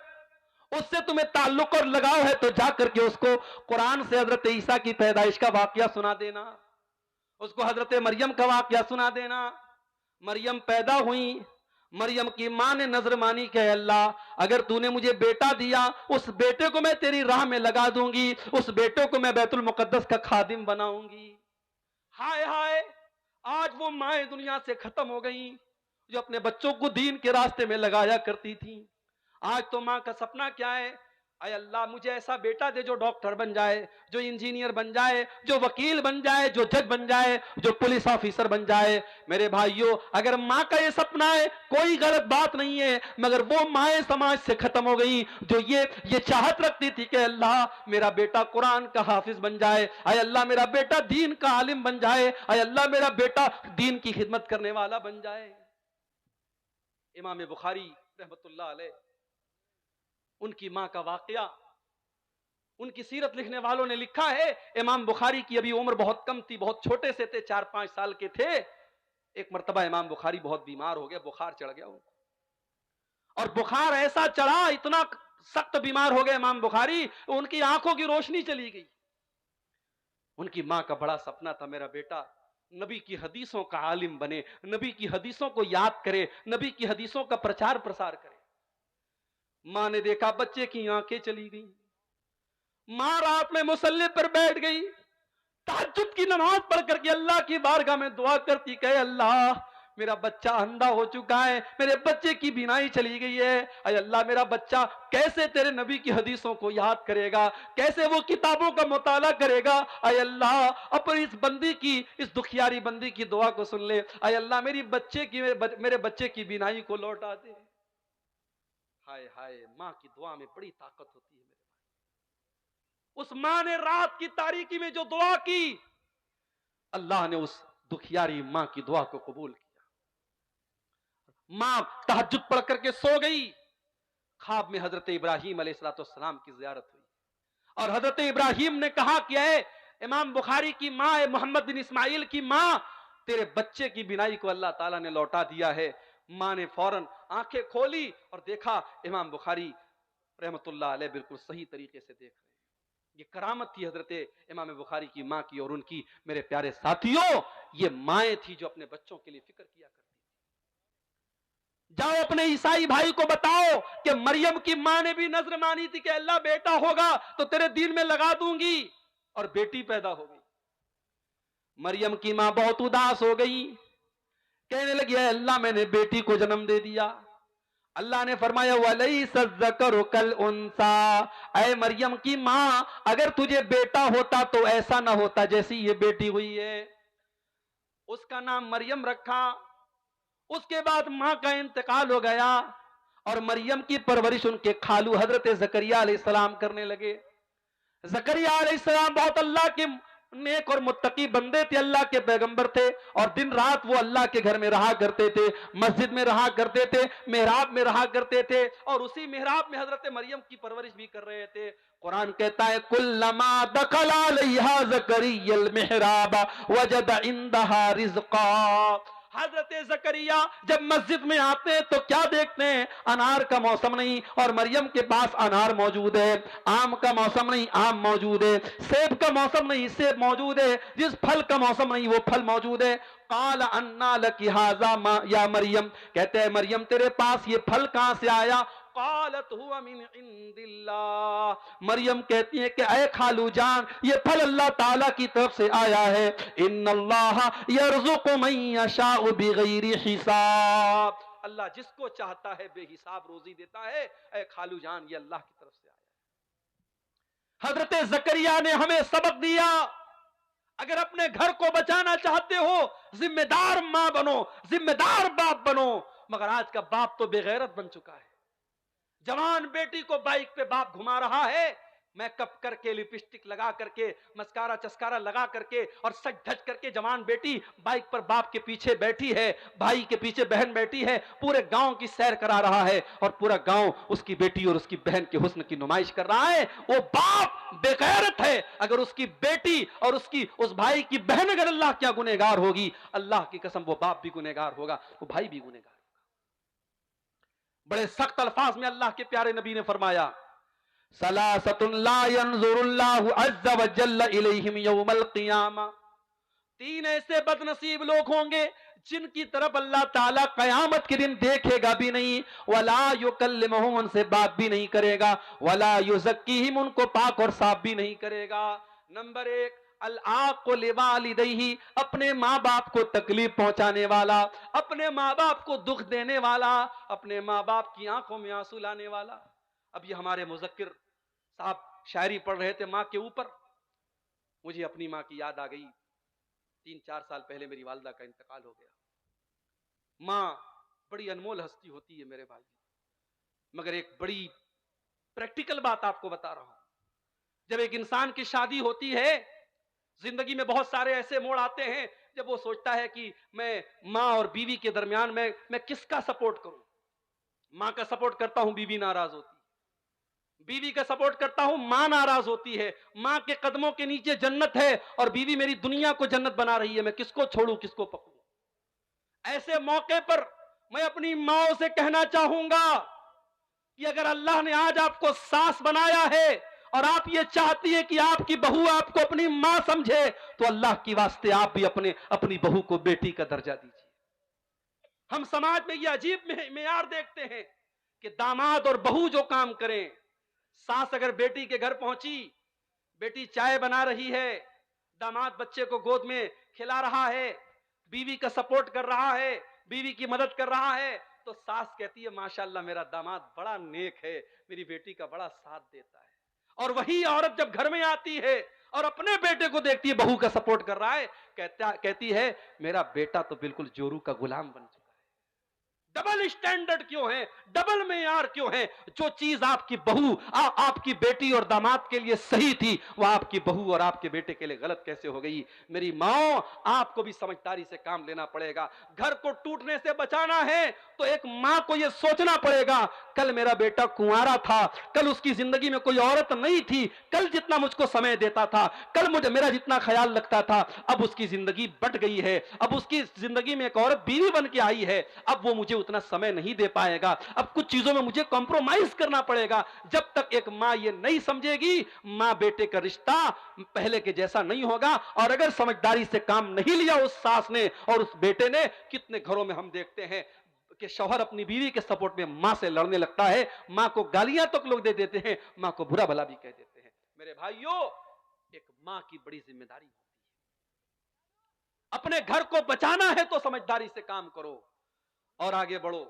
اس سے تمہیں تعلق اور لگاؤ ہے تو جا کر کے اس کو قرآن سے حضرت عیسیٰ کی پیدائش کا واقعہ سنا دینا، اس کو حضرت مریم کا واقعہ سنا دینا. مریم پیدا ہوئی، مریم کی ماں نے نظر مانی کہ اے اللہ اگر تو نے مجھے بیٹا دیا، اس بیٹے کو میں تیری راہ میں لگا دوں گی، اس بیٹے کو میں بیت المقدس کا خادم بناؤں گی. ہائے ہائے، آج وہ مائیں دنیا سے ختم ہو گئیں جو اپنے بچوں کو دین کے راستے میں لگایا کرتی تھیں. آج تو ماں کا سپنا کیا ہے؟ اے اللہ مجھے ایسا بیٹا دے جو ڈاکٹر بن جائے، جو انجینئر بن جائے، جو وکیل بن جائے، جو جج بن جائے، جو پولیس آفیسر بن جائے. میرے بھائیوں اگر ماں کا یہ سپنا ہے کوئی غلط بات نہیں ہے، مگر وہ مائیں سماج سے ختم ہو گئی جو یہ چاہت رکھتی تھی کہ اللہ میرا بیٹا قرآن کا حافظ بن جائے، اے اللہ میرا بیٹا دین کا عالم بن جائے، اے اللہ میرا بیٹا دین کی خدمت کرنے والا بن جائے. امام بخاری رحمت اللہ علیہ، ان کی ماں کا واقعہ، ان کی سیرت لکھنے والوں نے لکھا ہے امام بخاری کی ابھی عمر بہت کم تھی، بہت چھوٹے سے تھے، 4-5 سال کے تھے. ایک مرتبہ امام بخاری بہت بیمار ہو گئے، بخار چڑھ گیا ان کو، اور بخار ایسا چڑھا، اتنا سخت بیمار ہو گئے امام بخاری، ان کی آنکھوں کی روشنی چلی گئی. ان کی ماں کا بڑا سپنا تھا میرا بیٹا نبی کی حدیثوں کا عالم بنے، نبی کی حدیثوں کو یاد کرے، نبی کی حدیثوں کا پرچار پرسار کرے. ماں نے دیکھا بچے کی آنکھیں چلی گئی، ماں رات میں مصلی پر بیٹھ گئی، تہجد کی نماز پڑھ کر کے اللہ کی بارگاہ میں دعا کرتی کہ اللہ میرا بچہ اندھا ہو چکا ہے، میرے بچے کی بینائی چلی گئی ہے، اے اللہ میرا بچہ کیسے تیرے نبی کی حدیثوں کو یاد کرے گا، کیسے وہ کتابوں کا مطالعہ کرے گا. اے اللہ اپنی اس بندی کی، اس دکھیاری بندی کی دعا کو سن لے، اے اللہ میرے بچے کی بینائی کو لوٹا دے. ہائے ہائے، ماں کی دعا میں بڑی طاقت ہوتی ہے میرے بھائی. اس ماں نے رات کی تاریکی میں جو دعا کی، اللہ نے اس دکھیاری ماں کی دعا کو قبول کیا. ماں تہجد پڑھ کر کے سو گئی، خواب میں حضرت ابراہیم علیہ السلام کی زیارت ہوئی، اور حضرت ابراہیم نے کہا کہ اے امام بخاری کی ماں، اے محمد بن اسماعیل کی ماں، تیرے بچے کی بینائی کو اللہ تعالیٰ نے لوٹا دیا ہے. ماں نے فوراً آنکھیں کھولی اور دیکھا امام بخاری رحمت اللہ علیہ بالکل صحیح طریقے سے دیکھ رہے ہیں. یہ کرامت تھی حضرت امام بخاری کی ماں کی اور ان کی. میرے پیارے ساتھیوں، یہ مائیں تھی جو اپنے بچوں کے لیے فکر کیا کرتی. جاؤ اپنے عیسائی بھائی کو بتاؤ کہ مریم کی ماں نے بھی نظر مانی تھی کہ اللہ بیٹا ہوگا تو تیرے دین میں لگا دوں گی، اور بیٹی پیدا ہو گئی. مریم کی ماں بہت اداس ہو گئی، کہنے لگی اے اللہ میں نے بیٹی کو جنم دے دیا. اللہ نے فرمایا وَلَيْسَ الذَّكَرُ كَالْأُنثَىٰ، اے مریم کی ماں اگر تجھے بیٹا ہوتا تو ایسا نہ ہوتا جیسی یہ بیٹی ہوئی ہے. اس کا نام مریم رکھا. اس کے بعد ماں کا انتقال ہو گیا اور مریم کی پرورش ان کے خالو حضرت زکریہ علیہ السلام کرنے لگے. زکریہ علیہ السلام بہت اللہ کے نیک اور متقی بندے تھے، اللہ کے پیغمبر تھے، اور دن رات وہ اللہ کے گھر میں رہا کرتے تھے، مسجد میں رہا کرتے تھے، محراب میں رہا کرتے تھے، اور اسی محراب میں حضرت مریم کی پرورش بھی کر رہے تھے. قرآن کہتا ہے کلما دخل علیہا زکریا المحراب وجد عندہا رزقا. حضرت زکریا جب مسجد میں آتے ہیں تو کیا دیکھتے ہیں؟ انار کا موسم نہیں اور مریم کے پاس انار موجود ہے، آم کا موسم نہیں آم موجود ہے، سیب کا موسم نہیں سیب موجود ہے، جس پھل کا موسم نہیں وہ پھل موجود ہے. قال انا لک ھذا یا مریم، کہتے ہیں مریم تیرے پاس یہ پھل کہاں سے آیا؟ قالت هو من عند اللہ، مریم کہتی ہے کہ اے خالو جان یہ پھل اللہ تعالیٰ کی طرف سے آیا ہے. ان اللہ یرزق من یشاء بغیر حساب، اللہ جس کو چاہتا ہے بے حساب روزی دیتا ہے. اے خالو جان یہ اللہ کی طرف سے آیا ہے. حضرت زکریا نے ہمیں سبق دیا، اگر اپنے گھر کو بچانا چاہتے ہو ذمہ دار ماں بنو، ذمہ دار باپ بنو. مگر آج کا باپ تو بے غیرت بن چکا ہے. جوان بیٹی کو بائک پہ باپ گھما رہا ہے, میک اپ کر کے, لپسٹک لگا کر کے, مسکارا چسکارا لگا کر کے اور سج دھج کر کے جوان بیٹی بائک پر باپ کے پیچھے بیٹھی ہے, بھائی کے پیچھے بہن بیٹھی ہے, پورے گاؤں کی سیر کرا رہا ہے اور پورا گاؤں اس کی بیٹی اور اس کی بہن کے حسن کی نمائش کر رہا ہے. وہ باپ بے غیرت ہے. اگر اس کی بیٹی اور اس بھائی کی بہن اگر اللہ کیا گنہگار ہوگی, اللہ کی قسم وہ باپ بھی گنہگار ہوگا, وہ بھائی بھی گنہگار. بڑے سخت الفاظ میں اللہ کے پیارے نبی نے فرمایا, ثلاثۃ لا ينظر اللہ عز وجل الیہم یوم القیامہ, تین ایسے بد نصیب لوگ ہوں گے جن کی طرف اللہ تعالیٰ قیامت کے دن دیکھے گا بھی نہیں, ولا یکلمہم, ان سے بات بھی نہیں کرے گا, ولا یزکیہم, ان کو پاک اور صاف بھی نہیں کرے گا. نمبر ایک, العاق لوالدیہ, اپنے ماں باپ کو تکلیف پہنچانے والا, اپنے ماں باپ کو دکھ دینے والا, اپنے ماں باپ کی آنکھوں میں آنسو لانے والا. اب یہ ہمارے مذکر صاحب شاعری پڑھ رہے تھے ماں کے اوپر, مجھے اپنی ماں کی یاد آ گئی. 3-4 سال پہلے میری والدہ کا انتقال ہو گیا. ماں بڑی انمول ہستی ہوتی ہے میرے بھائی, مگر ایک بڑی پریکٹیکل بات آپ کو بتا رہا ہوں. جب ایک انسان کی شادی ہوتی ہے, زندگی میں بہت سارے ایسے موڑ آتے ہیں جب وہ سوچتا ہے کہ میں ماں اور بیوی کے درمیان میں کس کا سپورٹ کروں. ماں کا سپورٹ کرتا ہوں, بیوی ناراض ہوتی, بیوی کا سپورٹ کرتا ہوں, ماں ناراض ہوتی ہے. ماں کے قدموں کے نیچے جنت ہے اور بیوی میری دنیا کو جنت بنا رہی ہے, میں کس کو چھوڑوں کس کو پکڑوں. ایسے موقع پر میں اپنی ماں سے کہنا چاہوں گا کہ اگر اللہ نے آج آپ کو ساس بنایا ہے اور آپ یہ چاہتی ہیں کہ آپ کی بہو آپ کو اپنی ماں سمجھے, تو اللہ کی واسطے آپ بھی اپنی بہو کو بیٹی کا درجہ دیجیے. ہم سماج میں یہ عجیب معیار دیکھتے ہیں کہ داماد اور بہو جو کام کریں, ساس اگر بیٹی کے گھر پہنچی, بیٹی چائے بنا رہی ہے, داماد بچے کو گود میں کھلا رہا ہے, بیوی کا سپورٹ کر رہا ہے, بیوی کی مدد کر رہا ہے, تو ساس کہتی ہے ماشاءاللہ میرا داماد بڑا نیک ہے, میری بیٹی کا بڑا ساتھ دیتا ہے. اور وہی عورت جب گھر میں آتی ہے اور اپنے بیٹے کو دیکھتی ہے بہو کا سپورٹ کر رہا ہے, کہتی ہے میرا بیٹا تو بالکل جورو کا غلام بن چکا ہے. ڈبل اسٹینڈرڈ کیوں ہے, ڈبل معیار کیوں ہے؟ جو چیز آپ کی بہو آپ کی بیٹی اور داماد کے لیے صحیح تھی, وہ آپ کی بہو اور آپ کے بیٹے کے لیے غلط کیسے ہو گئی؟ میری ماں, آپ کو بھی سمجھداری سے کام لینا پڑے گا. گھر کو ٹوٹنے سے بچانا ہے تو ایک ماں کو یہ سوچنا پڑے گا, کل میرا بیٹا کنوارا تھا, کل اس کی زندگی میں کوئی عورت نہیں تھی, کل جتنا مجھ کو سمے دیتا تھا, کل میرا جتنا خیال رکھتا تھا, اب اس کی زندگی بٹ گئی ہے, اب اس کی زندگی میں ایک عورت بیوی بن کے آئی ہے, اب وہ مجھے اتنا سمے نہیں دے پائے گا, اب کچھ چیزوں میں مجھے کمپرومائز کرنا پڑے گا. جب تک ایک ماں یہ نہیں سمجھے گی, ماں بیٹے کا رشتہ پہلے کے جیسا نہیں ہوگا. اور اگر سمجھداری سے کام نہیں لیا اس ساس نے اور اس بیٹے نے, کتنے گھروں میں ہم دیکھتے ہیں کہ شوہر اپنی بیوی کے سپورٹ میں ماں سے لڑنے لگتا ہے, ماں کو گالیاں تک لوگ دے دیتے ہیں, ماں کو برا بھلا بھی کہہ دیتے ہیں. میرے بھائیوں, ایک ماں کی بڑی ذمہ داری ہوتی ہے. اپنے گھر کو بچانا ہے تو سمجھداری سے کام کرو اور آگے بڑھو.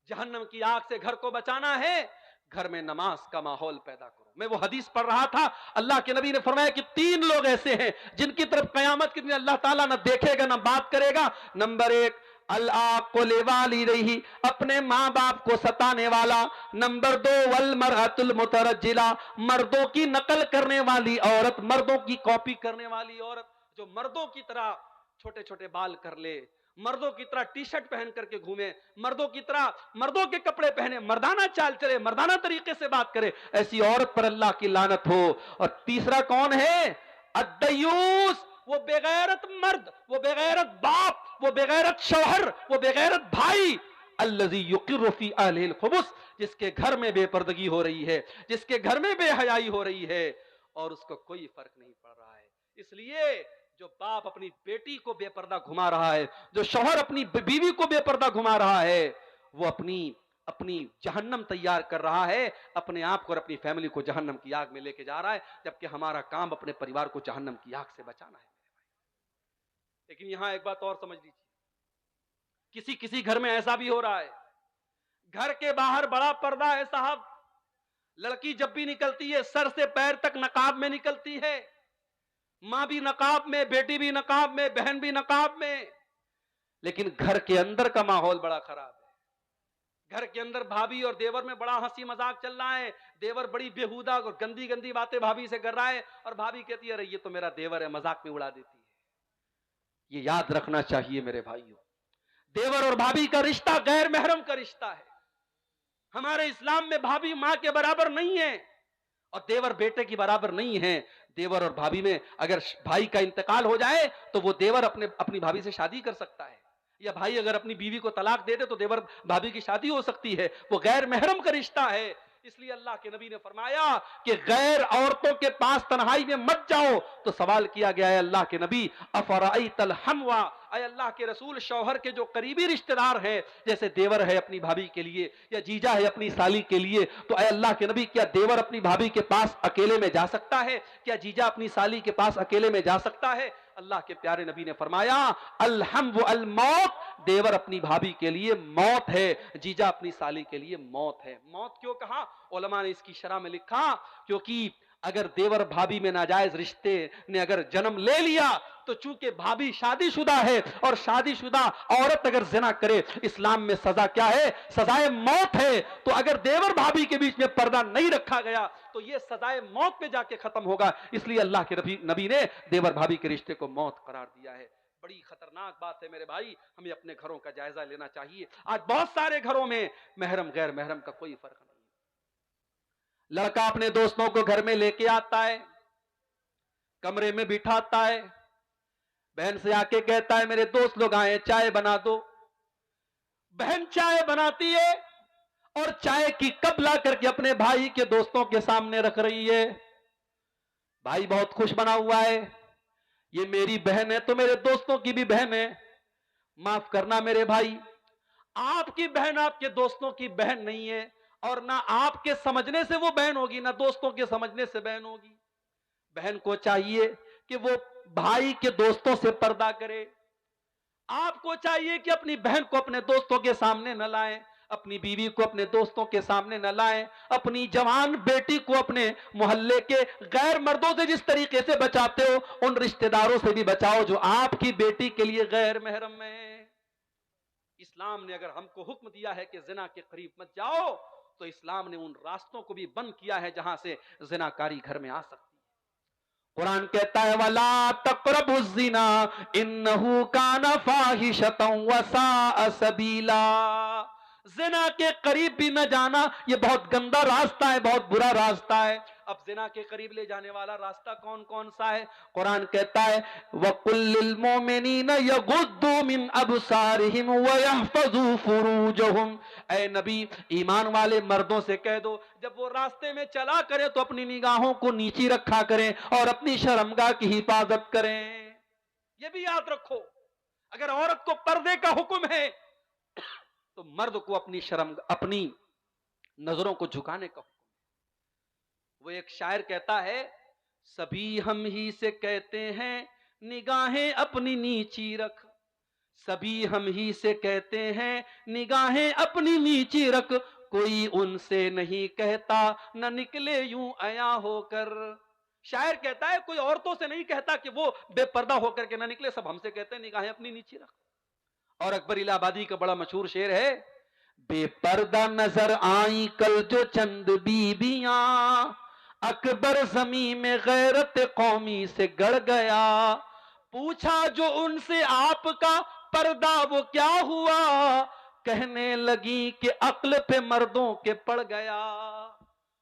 جہنم کی آگ سے گھر کو بچانا ہے, گھر میں نماز کا ماحول پیدا کرو. میں وہ حدیث پڑھ رہا تھا, اللہ کے نبی نے فرمایا کہ 3 لوگ ایسے ہیں جن کی طرف قیامت کے دن اللہ تعالیٰ نہ دیکھے گا نہ بات کرے گا. نمبر 1, العاق لوالدیہ, اپنے ماں باپ کو ستانے والا. نمبر 2, والمرأۃ المترجلہ, مردوں کی نقل کرنے والی عورت, مردوں کی کاپی کرنے والی عورت, جو مردوں کی طرح چھوٹے چھوٹے بال کر لے, مردوں کی طرح ٹی شرٹ پہن کر کے گھومے, مردوں کی طرح مردوں کے کپڑے پہنے, مردانہ چال چلے, مردانہ طریقے سے بات کرے, ایسی عورت پر اللہ کی لعنت ہو. اور تیسرا کون ہے؟ الدیوس, وہ بغیرت مرد, وہ بغیرت باپ, وہ بغیرت شوہر, وہ بغیرت بھائی. الذی یقر فی اہلہ الخبث, جس کے گھر میں بے پردگی ہو رہی ہے, جس کے گھر میں بے حیائی ہو رہی ہے اور اس کو کوئی فرق نہیں پڑ رہا ہے. اس لیے جو باپ اپنی بیٹی کو بے پردہ گھما رہا ہے, جو شوہر اپنی بیوی کو بے پردہ گھما رہا ہے, وہ اپنی جہنم تیار کر رہا ہے, اپنے آپ کو اور اپنی فیملی کو جہنم کی آگ میں لے کے جا رہا ہے, جبکہ ہمارا کام اپنے پریوار کو جہنم کی آگ سے بچانا ہے. لیکن یہاں ایک بات اور سمجھ لیجیے, کسی گھر میں ایسا بھی ہو رہا ہے, گھر کے باہر بڑا پردہ ہے صاحب, لڑکی جب بھی نکلتی ہے سر سے پیر تک نقاب میں نکلتی ہے, ماں بھی نقاب میں, بیٹی بھی نقاب میں, بہن بھی نقاب میں, لیکن گھر کے اندر کا ماحول بڑا خراب ہے. گھر کے اندر بھابھی اور دیور میں بڑا ہنسی مذاق چل رہا ہے، دیور بڑی بےہودہ اور گندی گندی باتیں بھابھی سے کر رہا ہے، اور بھابھی کہتی ہے ارے یہ تو میرا دیور ہے، مذاق میں اڑا دیتی ہے۔ یہ یاد رکھنا چاہیے میرے بھائیوں، دیور اور بھابھی کا رشتہ غیر محرم کا رشتہ ہے۔ ہمارے اسلام میں بھابھی ماں کے برابر نہیں ہے اور دیور بیٹے کی برابر نہیں ہے۔ دیور اور بھابھی میں اگر بھائی کا انتقال ہو جائے تو وہ دیور اپنی بھابھی سے شادی کر سکتا ہے، یا بھائی اگر اپنی بیوی کو طلاق دے دے تو دیور بھابھی کی شادی ہو سکتی ہے، وہ غیر محرم کا رشتہ ہے۔ اس لیے اللہ کے نبی نے فرمایا کہ غیر عورتوں کے پاس تنہائی میں مت جاؤ۔ تو سوال کیا گیا ہے اللہ کے نبی افرأیت الحموا، اے اللہ کے رسول شوہر کے جو قریبی رشتہ دار ہیں، جیسے دیور ہے اپنی بھابھی کے لیے یا جیجا ہے اپنی سالی کے لیے، تو اے اللہ کے نبی کیا دیور اپنی بھابھی کے پاس اکیلے میں جا سکتا ہے؟ کیا جیجا اپنی سالی کے پاس اکیلے میں جا سکتا ہے؟ اللہ کے پیارے نبی نے فرمایا الحم و الموت، دیور اپنی بھابھی کے لیے موت ہے، جیجا اپنی سالی کے لیے موت ہے۔ موت کیوں کہا؟ علماء نے اس کی شرح میں لکھا کیونکہ اگر دیور بھابھی میں ناجائز رشتے نے اگر جنم لے لیا تو چونکہ بھابھی شادی شدہ ہے، اور شادی شدہ عورت اگر زنا کرے اسلام میں سزا کیا ہے؟ سزائے موت ہے۔ تو اگر دیور بھابھی کے بیچ میں پردہ نہیں رکھا گیا تو یہ سزائے موت پہ جا کے ختم ہوگا۔ اس لیے اللہ کے نبی نے دیور بھابھی کے رشتے کو موت قرار دیا ہے۔ بڑی خطرناک بات ہے میرے بھائی، ہمیں اپنے گھروں کا جائزہ لینا چاہیے۔ آج بہت سارے گھروں میں محرم غیر محرم کا کوئی فرق نہیں۔ لڑکا اپنے دوستوں کو گھر میں لے کے آتا ہے، کمرے میں بٹھاتا ہے، بہن سے آ کے کہتا ہے میرے دوست لوگ آئے چائے بنا دو۔ بہن چائے بناتی ہے اور چائے کی کپ لا کر کے اپنے بھائی کے دوستوں کے سامنے رکھ رہی ہے۔ بھائی بہت خوش بنا ہوا ہے، یہ میری بہن ہے تو میرے دوستوں کی بھی بہن ہے، معاف کرنا میرے بھائی، آپ کی بہن آپ کے دوستوں کی بہن نہیں ہے، اور نہ آپ کے سمجھنے سے وہ بہن ہوگی، نہ دوستوں کے سمجھنے سے بہن ہوگی۔ بہن کو چاہیے کہ وہ بھائی کے دوستوں سے پردہ کرے، آپ کو چاہیے کہ اپنی بہن کو اپنے دوستوں کے سامنے نہ لائیں، اپنی بیوی کو اپنے دوستوں کے سامنے نہ لائیں، اپنی جوان بیٹی کو اپنے محلے کے غیر مردوں سے جس طریقے سے بچاتے ہو ان رشتہ داروں سے بھی بچاؤ جو آپ کی بیٹی کے لیے غیر محرم ہیں۔ اسلام نے اگر ہم کو حکم دیا ہے کہ زنا کے قریب مت جاؤ تو اسلام نے ان راستوں کو بھی بند کیا ہے جہاں سے زناکاری گھر میں آ سکتی ہے۔ قرآن کہتا ہے وَلَا تَقْرَبُوا الزِّنَا إِنَّهُ كَانَ فَاحِشَةً وَسَاءَ سَبِيلًا، زنا کے قریب بھی نہ جانا، یہ بہت گندا راستہ ہے، بہت برا راستہ ہے۔ اب زنا کے قریب لے جانے والا راستہ کون کون سا ہے؟ قرآن کہتا ہے وَقُلْ لِلْمُؤْمِنِينَ يَغُضُّوا مِنْ أَبْصَارِهِمْ وَيَحْفَظُوا فُرُوجَهُمْ، اے نبی ایمان والے مردوں سے کہہ دو جب وہ راستے میں چلا کرے تو اپنی نگاہوں کو نیچی رکھا کریں اور اپنی شرمگاہ کی حفاظت کریں۔ یہ بھی یاد رکھو اگر عورت کو پردے کا حکم ہے تو مرد کو اپنی نظروں کو جھکانے کا حکم ہے۔ وہ ایک شاعر کہتا ہے سبھی ہم ہی سے کہتے ہیں نگاہیں اپنی نیچی رکھ، سبھی ہم ہی سے کہتے ہیں نگاہیں اپنی نیچی رکھ، کوئی ان سے نہیں کہتا نہ نکلے یوں عیاں ہو کر۔ شاعر کہتا ہے کوئی عورتوں سے نہیں کہتا کہ وہ بے پردہ ہو کر کے نہ نکلے، سب ہم سے کہتے ہیں نگاہیں اپنی نیچی رکھ۔ اور اکبر الہ آبادی کا بڑا مشہور شعر ہے بے پردہ نظر آئیں کل جو چند بیبیاں، اکبر زمین میں غیرت قومی سے گڑ گیا، پوچھا جو ان سے آپ کا پردہ وہ کیا ہوا، کہنے لگی کہ عقل پہ مردوں کے پڑ گیا۔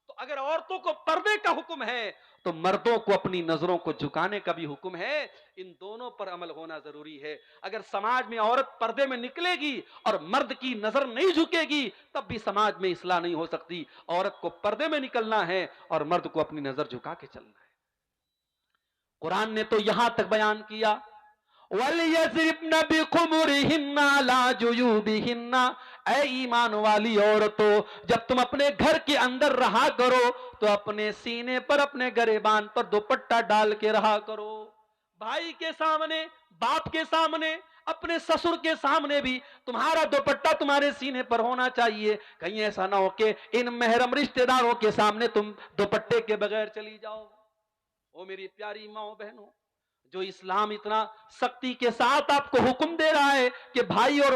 تو اگر عورتوں کو پردے کا حکم ہے تو مردوں کو اپنی نظروں کو جھکانے کا بھی حکم ہے۔ ان دونوں پر عمل ہونا ضروری ہے۔ اگر سماج میں عورت پردے میں نکلے گی اور مرد کی نظر نہیں جھکے گی تب بھی سماج میں اصلاح نہیں ہو سکتی۔ عورت کو پردے میں نکلنا ہے اور مرد کو اپنی نظر جھکا کے چلنا ہے۔ قرآن نے تو یہاں تک بیان کیا وَلْيَضْرِبْنَ بِخُمُرِهِنَّ عَلَىٰ جُيُوبِهِنَّ، اے ایمان والی عورتوں جب تم اپنے گھر کے اندر رہا کرو تو اپنے سینے پر اپنے گریبان پر دوپٹہ ڈال کے رہا کرو۔ بھائی کے سامنے، باپ کے سامنے، اپنے سسر کے سامنے بھی تمہارا دوپٹہ تمہارے سینے پر ہونا چاہیے۔ کہیں ایسا نہ ہو کہ ان محرم رشتہ داروں کے سامنے تم دوپٹے کے بغیر چلی جاؤ۔ او میری پیاری ماں بہنوں، جو اسلام اتنا سختی کے ساتھ آپ کو حکم دے رہا ہے کہ بھائی اور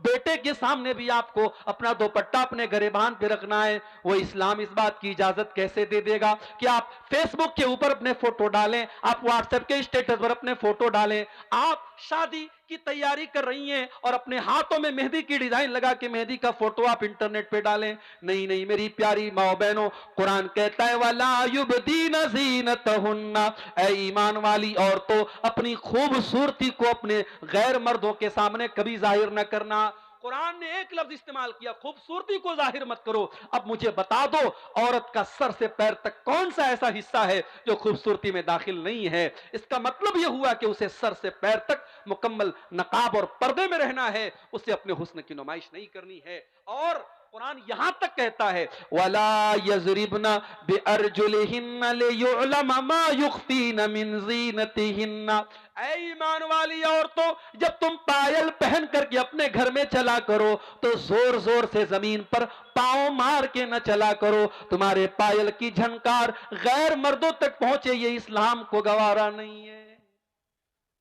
بیٹے کے سامنے بھی آپ کو اپنا دوپٹہ اپنے گریبان پہ رکھنا ہے، وہ اسلام اس بات کی اجازت کیسے دے دے گا کہ آپ فیس بک کے اوپر اپنے فوٹو ڈالیں، آپ واٹس ایپ کے اسٹیٹس پر اپنے فوٹو ڈالیں، آپ شادی کی تیاری کر رہی ہیں اور اپنے ہاتھوں میں مہندی کی ڈیزائن لگا کے مہندی کا فوٹو آپ انٹرنیٹ پہ ڈالیں؟ نہیں نہیں میری پیاری ماں بہنوں، قرآن کہتا ہے وَلَا يُبْدِينَ زِينَتَهُنَّ، اے ایمان والی عورتوں اپنی خوبصورتی کو اپنے غیر مردوں کے سامنے کبھی ظاہر نہ کرنا۔ قرآن نے ایک لفظ استعمال کیا، خوبصورتی کو ظاہر مت کرو۔ اب مجھے بتا دو عورت کا سر سے پیر تک کون سا ایسا حصہ ہے جو خوبصورتی میں داخل نہیں ہے؟ اس کا مطلب یہ ہوا کہ اسے سر سے پیر تک مکمل نقاب اور پردے میں رہنا ہے، اسے اپنے حسن کی نمائش نہیں کرنی ہے۔ اور قرآن یہاں تک کہتا ہے وَلَا يَضْرِبْنَ بِأَرْجُلِهِنَّ لِيُعْلَمَ مَا يُخْفِينَ مِنْ زِينَتِهِنَّ، اے ایمان والی عورتوں جب تم پائل پہن کر کے اپنے گھر میں چلا کرو تو زور زور سے زمین پر پاؤں مار کے نہ چلا کرو، تمہارے پائل کی جھنکار غیر مردوں تک پہنچے یہ اسلام کو گوارا نہیں ہے۔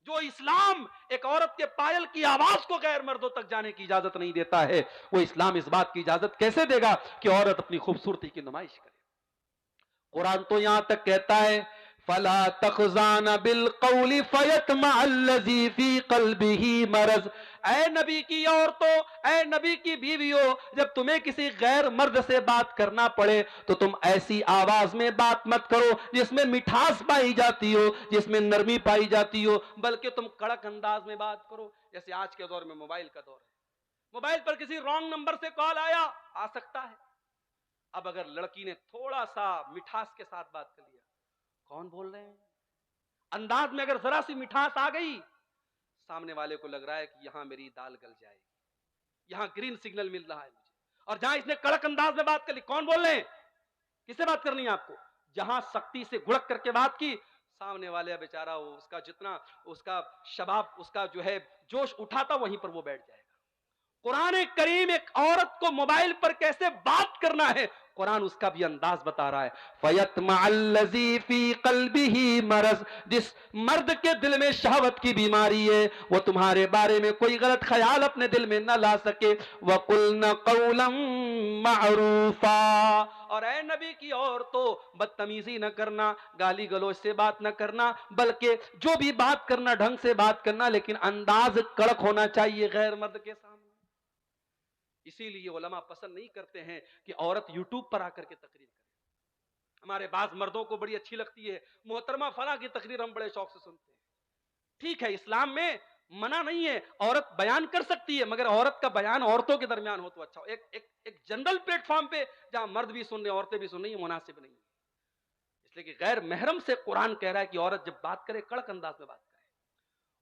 جو اسلام ایک عورت کے پائل کی آواز کو غیر مردوں تک جانے کی اجازت نہیں دیتا ہے، وہ اسلام اس بات کی اجازت کیسے دے گا کہ عورت اپنی خوبصورتی کی نمائش کرے؟ قرآن تو یہاں تک کہتا ہے فَلَا تَخْضَعْنَ بِالْقَوْلِ فَيَطْمَعَ الَّذِي فِي قَلْبِهِ مَرَضٌ، اے نبی کی عورتوں، اے نبی کی بیویوں، جب تمہیں کسی غیر مرد سے بات کرنا پڑے تو تم ایسی آواز میں بات مت کرو جس میں مٹھاس پائی جاتی ہو، جس میں نرمی پائی جاتی ہو، بلکہ تم کڑک انداز میں بات کرو۔ جیسے آج کے دور میں موبائل کا دور ہے، موبائل پر کسی رانگ نمبر سے کال آ سکتا ہے۔ اب اگر لڑکی نے تھوڑا سا مٹھاس کے ساتھ بات کر لیا، کون بول رہے ہیں، انداز میں اگر ذرا سی مٹھاس آ گئی، سامنے والے کو لگ رہا ہے کہ یہاں میری دال گل جائے گی، یہاں گرین سگنل مل رہا ہے مجھے۔ اور جہاں اس نے کڑک انداز میں بات کر لی، کون بول رہے ہیں، کس سے بات کرنی ہے آپ کو؟ جہاں سختی سے گھڑک کر کے بات کی، سامنے والے بیچارہ اس کا جتنا اس کا شباب اس کا جو ہے جوش اٹھا تھا وہیں پر وہ بیٹھ جائے گا۔ قرآن کریم ایک عورت کو موبائل پر کیسے بات کرنا ہے قرآن اس کا بھی انداز بتا رہا ہے۔ فَيَطْمَعَ الَّذِي فِي قَلْبِهِ مَرَضٌ، جس مرد کے دل میں شہوت کی بیماری ہے وہ تمہارے بارے میں کوئی غلط خیال اپنے دل میں نہ لا سکے۔ وَقُلْنَ قَوْلًا مَعْرُوفًا، اور اے نبی کی عورتوں بدتمیزی نہ کرنا، گالی گلوچ سے بات نہ کرنا، بلکہ جو بھی بات کرنا ڈھنگ سے بات کرنا، لیکن انداز کڑک ہونا چاہیے غیر مرد کے سامنے۔ اسی لیے علماء پسند نہیں کرتے ہیں کہ عورت یوٹیوب پر آ کر کے تقریر کرے۔ ہمارے بعض مردوں کو بڑی اچھی لگتی ہے، محترمہ فلاں کی تقریر ہم بڑے شوق سے سنتے ہیں۔ ٹھیک ہے، اسلام میں منع نہیں ہے، عورت بیان کر سکتی ہے، مگر عورت کا بیان عورتوں کے درمیان ہو تو اچھا ہو۔ ایک جنرل پلیٹ فارم پہ جہاں مرد بھی سن رہے ہیں عورتیں بھی سن رہی ہیں، مناسب نہیں ہے۔ اس لیے کہ غیر محرم سے قرآن کہہ رہا ہے کہ عورت جب بات کرے کڑک انداز میں بات کرے۔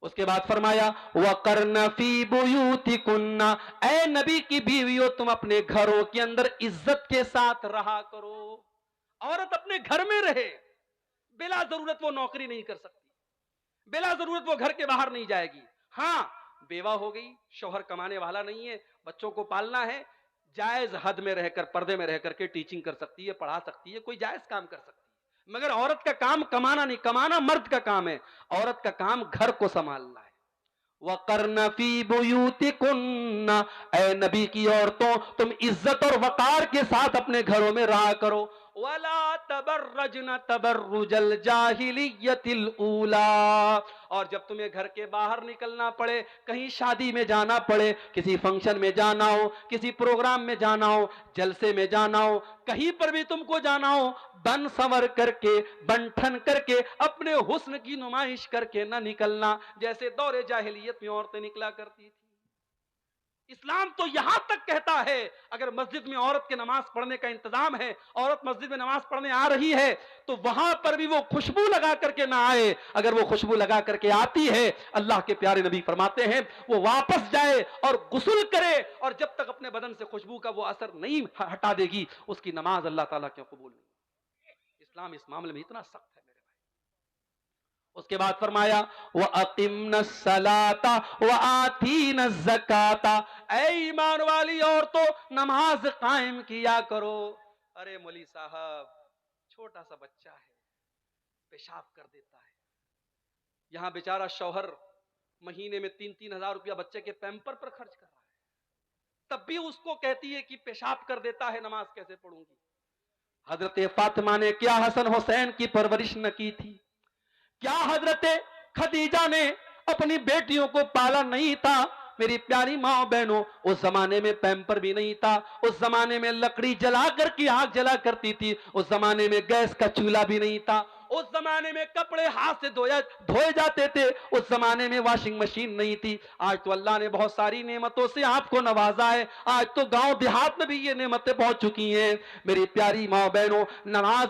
اس کے بعد فرمایا وَقَرْنَ فِي بُيُوتِكُنَّ، اے نبی کی بیویوں تم اپنے گھروں کے اندر عزت کے ساتھ رہا کرو۔ عورت اپنے گھر میں رہے، بلا ضرورت وہ نوکری نہیں کر سکتی، بلا ضرورت وہ گھر کے باہر نہیں جائے گی۔ ہاں بیوہ ہو گئی، شوہر کمانے والا نہیں ہے، بچوں کو پالنا ہے، جائز حد میں رہ کر پردے میں رہ کر کے ٹیچنگ کر سکتی ہے، پڑھا سکتی ہے، کوئی جائز کام کر سکتی ہے، مگر عورت کا کام کمانا نہیں، کمانا مرد کا کام ہے، عورت کا کام گھر کو سنبھالنا ہے۔ وَقَرْنَ فِي بُيُوتِكُنَّ، اے نبی کی عورتوں تم عزت اور وقار کے ساتھ اپنے گھروں میں رہا کرو۔ وَلَا تَبَرَّجْنَ تَبَرُّجَ الْجَاهِلِيَّةِ الْأُولَىٰ، اور جب تمہیں گھر کے باہر نکلنا پڑے، کہیں شادی میں جانا پڑے، کسی فنکشن میں جانا ہو، کسی پروگرام میں جانا ہو، جلسے میں جانا ہو، کہیں پر بھی تم کو جانا ہو، بن سنور کر کے بن ٹھن کر کے اپنے حسن کی نمائش کر کے نہ نکلنا جیسے دور جاہلیت میں عورتیں نکلا کرتی تھی۔ اسلام تو یہاں تک کہتا ہے اگر مسجد میں عورت کے نماز پڑھنے کا انتظام ہے، عورت مسجد میں نماز پڑھنے آ رہی ہے تو وہاں پر بھی وہ خوشبو لگا کر کے نہ آئے، اگر وہ خوشبو لگا کر کے آتی ہے اللہ کے پیارے نبی فرماتے ہیں وہ واپس جائے اور غسل کرے، اور جب تک اپنے بدن سے خوشبو کا وہ اثر نہیں ہٹا دے گی اس کی نماز اللہ تعالیٰ کے قبول نہیں۔ اسلام اس معاملے میں اتنا سخت ہے میرے بھائی۔ اس کے بعد فرمایا وَأَقِمْنَ الصَّلَاةَ وَآتِينَ الزَّكَاةَ، اے ایمان والی عورتوں نماز قائم کیا کرو۔ ارے مولوی صاحب چھوٹا سا بچہ ہے، پیشاب کر دیتا ہے، یہاں بیچارہ شوہر مہینے میں 3,000 روپیہ بچے کے پیمپر پر خرچ کر رہا ہے، تب بھی اس کو کہتی ہے کہ پیشاب کر دیتا ہے، نماز کیسے پڑھوں گی؟ حضرت فاطمہ نے کیا حسن حسین کی پرورش نہ کی تھی؟ کیا حضرت خدیجہ نے اپنی بیٹیوں کو پالا نہیں تھا؟ میری پیاری ماں بہنوں، اس زمانے میں پیمپر بھی نہیں تھا، اس زمانے میں لکڑی جلا کر کی آگ جلا کرتی تھی، اس زمانے میں گیس کا چولہا بھی نہیں تھا، اس زمانے میں کپڑے ہاتھ سے دھوئے جاتے تھے، اس زمانے میں واشنگ مشین نہیں تھی۔ آج تو اللہ نے بہت ساری نعمتوں سے آپ کو نوازا ہے، آج تو گاؤں دیہات میں بھی یہ نعمتیں پہنچ چکی ہیں۔ میری پیاری ماں بہنوں، نماز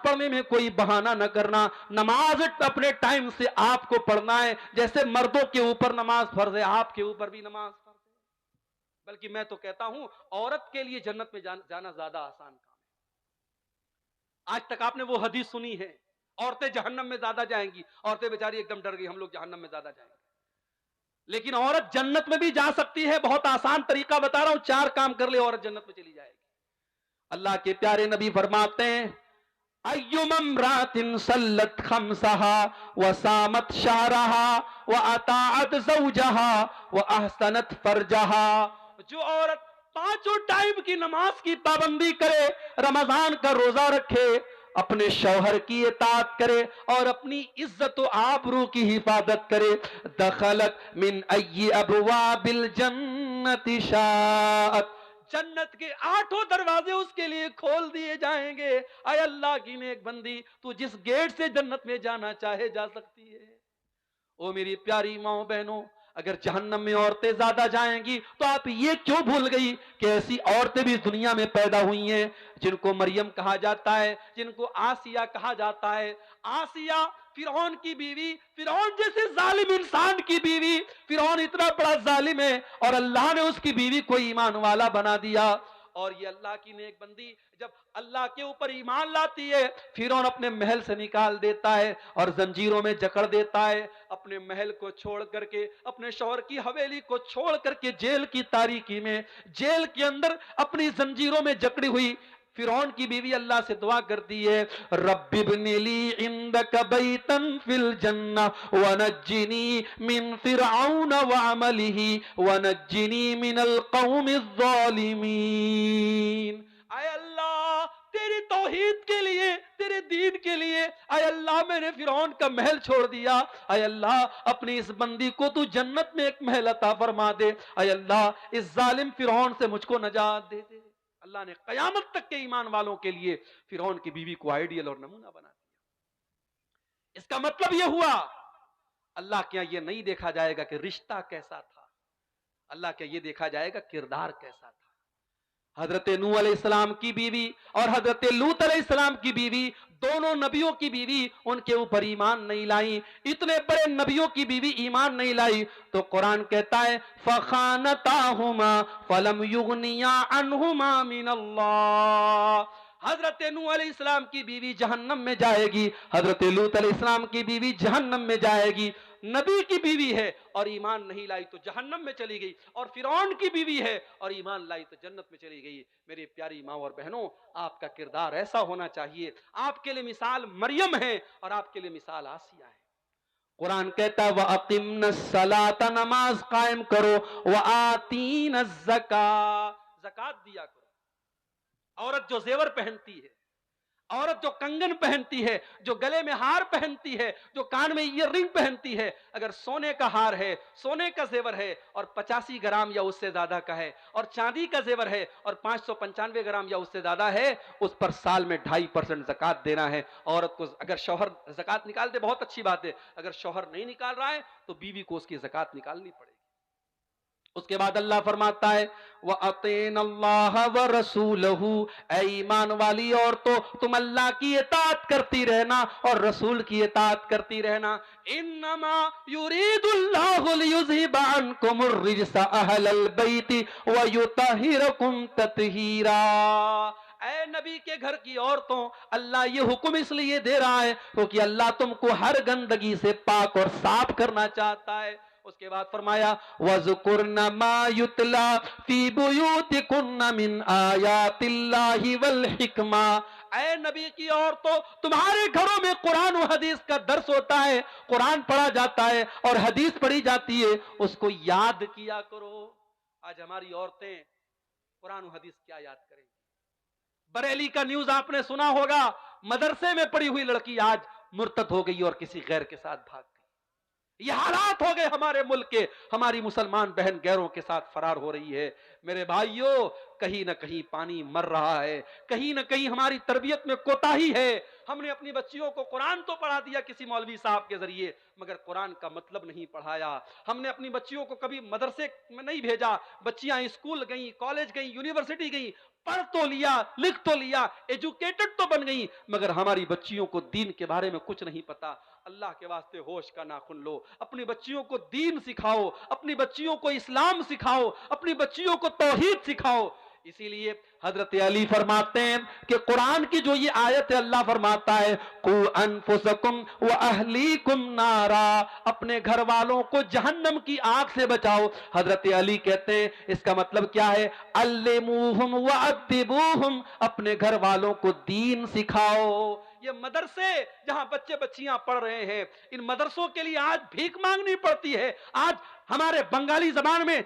پڑھنے میں کوئی بہانہ نہ کرنا، نماز اپنے ٹائم سے آپ کو پڑھنا ہے، جیسے مردوں کے اوپر نماز فرض ہے، آپ کے اوپر بھی نماز فرض ہے۔ بلکہ میں تو کہتا ہوں عورت کے لیے جنت میں جانا زیادہ آسان کام ہے۔ آج تک آپ نے وہ حدیث سنی ہے عورتیں جہنم میں زیادہ جائیں گی؟ عورتیں بیچاری ایک دم ڈر گئی، ہم لوگ جہنم میں زیادہ جائیں گے۔ لیکن عورت جنت میں بھی جا سکتی ہے، بہت آسان طریقہ بتا رہا ہوں، 4 کام کر لے عورت جنت میں چلی جائے گی۔ اللہ کے پیارے نبی فرماتے ہیں ايما امرأة صلت خمسها وصامت شهرها واطاعت زوجها واحسنت فرجها، جو عورت 5 ٹائم کی نماز کی پابندی کرے، رمضان کا روزہ رکھے، اپنے شوہر کی اطاعت کرے اور اپنی عزت و آبرو کی حفاظت کرے، دخلت من ای ابواب الجنت شاءت، جنت کے 8 دروازے اس کے لیے کھول دیے جائیں گے۔ اے اللہ کی نیک بندی، تو جس گیٹ سے جنت میں جانا چاہے جا سکتی ہے۔ او میری پیاری ماں بہنوں، اگر جہنم میں عورتیں زیادہ جائیں گی تو آپ یہ کیوں بھول گئی کہ ایسی عورتیں بھی دنیا میں پیدا ہوئی ہیں جن کو مریم کہا جاتا ہے، جن کو آسیہ کہا جاتا ہے۔ آسیہ فرعون کی بیوی، فرعون جیسے ظالم انسان کی بیوی، فرعون اتنا بڑا ظالم ہے اور اللہ نے اس کی بیوی کو ایمان والا بنا دیا۔ اور یہ اللہ کی نیک بندی جب اللہ کے اوپر ایمان لاتی ہے، فرعون اپنے محل سے نکال دیتا ہے اور زنجیروں میں جکڑ دیتا ہے، اپنے محل کو چھوڑ کر کے، اپنے شوہر کی حویلی کو چھوڑ کر کے جیل کی تاریکی میں، جیل کے اندر اپنی زنجیروں میں جکڑی ہوئی فرعون کی بیوی اللہ سے دعا کرتی ہے رب ابن لی عندک بیتا فی الجنہ ونجنی من فرعون وعملہ ونجنی من القوم الظالمین۔ اے اللہ تیری توحید کے لیے، تیرے دین کے لیے، اے اللہ میں نے فرعون کا محل چھوڑ دیا، اے اللہ اپنی اس بندی کو تو جنت میں ایک محل عطا فرما دے، اے اللہ اس ظالم فرعون سے مجھ کو نجات دے دے۔ اللہ نے قیامت تک کے ایمان والوں کے لیے فرعون کی بیوی کو آئیڈیل اور نمونہ بنا دیا۔ اس کا مطلب یہ ہوا اللہ کے یہاں یہ نہیں دیکھا جائے گا کہ رشتہ کیسا تھا، اللہ کے یہ دیکھا جائے گا کردار کیسا تھا۔ حضرت نوح علیہ السلام کی بیوی اور حضرت لوط علیہ السلام کی بیوی، دونوں نبیوں کی بیوی ان کے اوپر ایمان نہیں لائی، اتنے بڑے نبیوں کی بیوی ایمان نہیں لائی تو قرآن کہتا ہے فَخَانَتَاهُمَا فَلَمْ يُغْنِيَا عَنْهُمَا مِنَ اللَّهِ۔ حضرت نوح علیہ السلام کی بیوی جہنم میں جائے گی، حضرت لوط علیہ السلام کی بیوی جہنم میں جائے گی۔ نبی کی بیوی ہے اور ایمان نہیں لائی تو جہنم میں چلی گئی، اور فرعون کی بیوی ہے اور ایمان لائی تو جنت میں چلی گئی۔ میری پیاری ماں اور بہنوں، آپ کا کردار ایسا ہونا چاہیے۔ آپ کے لیے مثال مریم ہے اور آپ کے لیے مثال آسیہ ہے۔ قرآن کہتا ہے وَأَقِمْنَا الصَّلَاةَ، نماز قائم کرو، وَآتِينَا الزَّكَاةَ، زکوٰۃ دیا کرو۔ عورت جو زیور پہنتی ہے، عورت جو کنگن پہنتی ہے، جو گلے میں ہار پہنتی ہے، جو کان میں ایئر رنگ پہنتی ہے، اگر سونے کا ہار ہے، سونے کا زیور ہے اور 85 گرام یا اس سے زیادہ کا ہے، اور چاندی کا زیور ہے اور 595 گرام یا اس سے زیادہ ہے، اس پر سال میں 2.5% زکوٰۃ دینا ہے عورت کو۔ اگر شوہر زکوٰۃ نکال دے بہت اچھی بات ہے، اگر شوہر نہیں نکال رہا ہے تو بیوی کو اس کی زکوٰۃ نکالنی پڑے گی۔ اس کے بعد اللہ فرماتا ہے وَأَطِيعْنَا اللَّهَ وَرَسُولَهُ، اے ایمان والی عورتوں تم اللہ کی اطاعت کرتی رہنا اور رسول کی اطاعت کرتی رہنا۔ انما یرید اللہ لیذھب عنکم الرجس اہل البیت ویطہرکم تطہیرا۔ اے نبی کے گھر کی عورتوں، اللہ یہ حکم اس لیے دے رہا ہے کیونکہ اللہ تم کو ہر گندگی سے پاک اور صاف کرنا چاہتا ہے۔ اس کے بعد فرمایا وَذْكُرْنَ مَا يُتْلَى فِي بُيُوتِكُنَّ مِنْ آيَاتِ اللَّهِ وَالْحِكْمَةِ، اے نبی کی عورتوں تمہارے گھروں میں قرآن و حدیث کا درس ہوتا ہے، قرآن پڑھا جاتا ہے اور حدیث پڑھی جاتی ہے، اس کو یاد کیا کرو۔ آج ہماری عورتیں قرآن و حدیث کیا یاد کریں گی؟ بریلی کا نیوز آپ نے سنا ہوگا، مدرسے میں پڑھی ہوئی لڑکی آج مرتد ہو گئی اور کسی غیر کے ساتھ بھاگ گئی۔ یہ حالات ہو گئے ہمارے ملک کے، ہماری مسلمان بہن غیروں کے ساتھ فرار ہو رہی ہے۔ میرے بھائیوں، کہیں نہ کہیں پانی مر رہا ہے، کہیں نہ کہیں ہماری تربیت میں کوتاہی ہے۔ ہم نے اپنی بچیوں کو قرآن تو پڑھا دیا کسی مولوی صاحب کے ذریعے، مگر قرآن کا مطلب نہیں پڑھایا۔ ہم نے اپنی بچیوں کو کبھی مدرسے میں نہیں بھیجا، بچیاں اسکول گئیں، کالج گئیں، یونیورسٹی گئیں، پڑھ تو لیا، لکھ تو لیا، ایجوکیٹڈ تو بن گئیں، مگر ہماری بچیوں کو دین کے بارے میں کچھ نہیں پتا۔ اللہ کے واسطے ہوش کا ناخن لو، اپنی بچیوں کو دین سکھاؤ، اپنی بچیوں کو اسلام سکھاؤ، اپنی بچیوں کو توحید سکھاؤ۔ اسی لیے حضرت علی فرماتے ہیں کہ قرآن کی جو یہ آیت ہے، اللہ فرماتا ہے قُوا أَنفُسَكُمْ وَأَهْلِيكُمْ نَارًا، اپنے گھر والوں کو جہنم کی آگ سے بچاؤ۔ حضرت علی کہتے ہیں اس کا مطلب کیا ہے؟ عَلِّمُوهُمْ وَأَدِّبُوهُمْ، اپنے گھر والوں کو دین سکھاؤ۔ یہ مدرسے جہاں بچے بچیاں پڑھ رہے ہیں، ان مدرسوں کے لیے آج بھیک مانگنی پڑتی ہے۔ آج ہمارے بنگالی زبان میں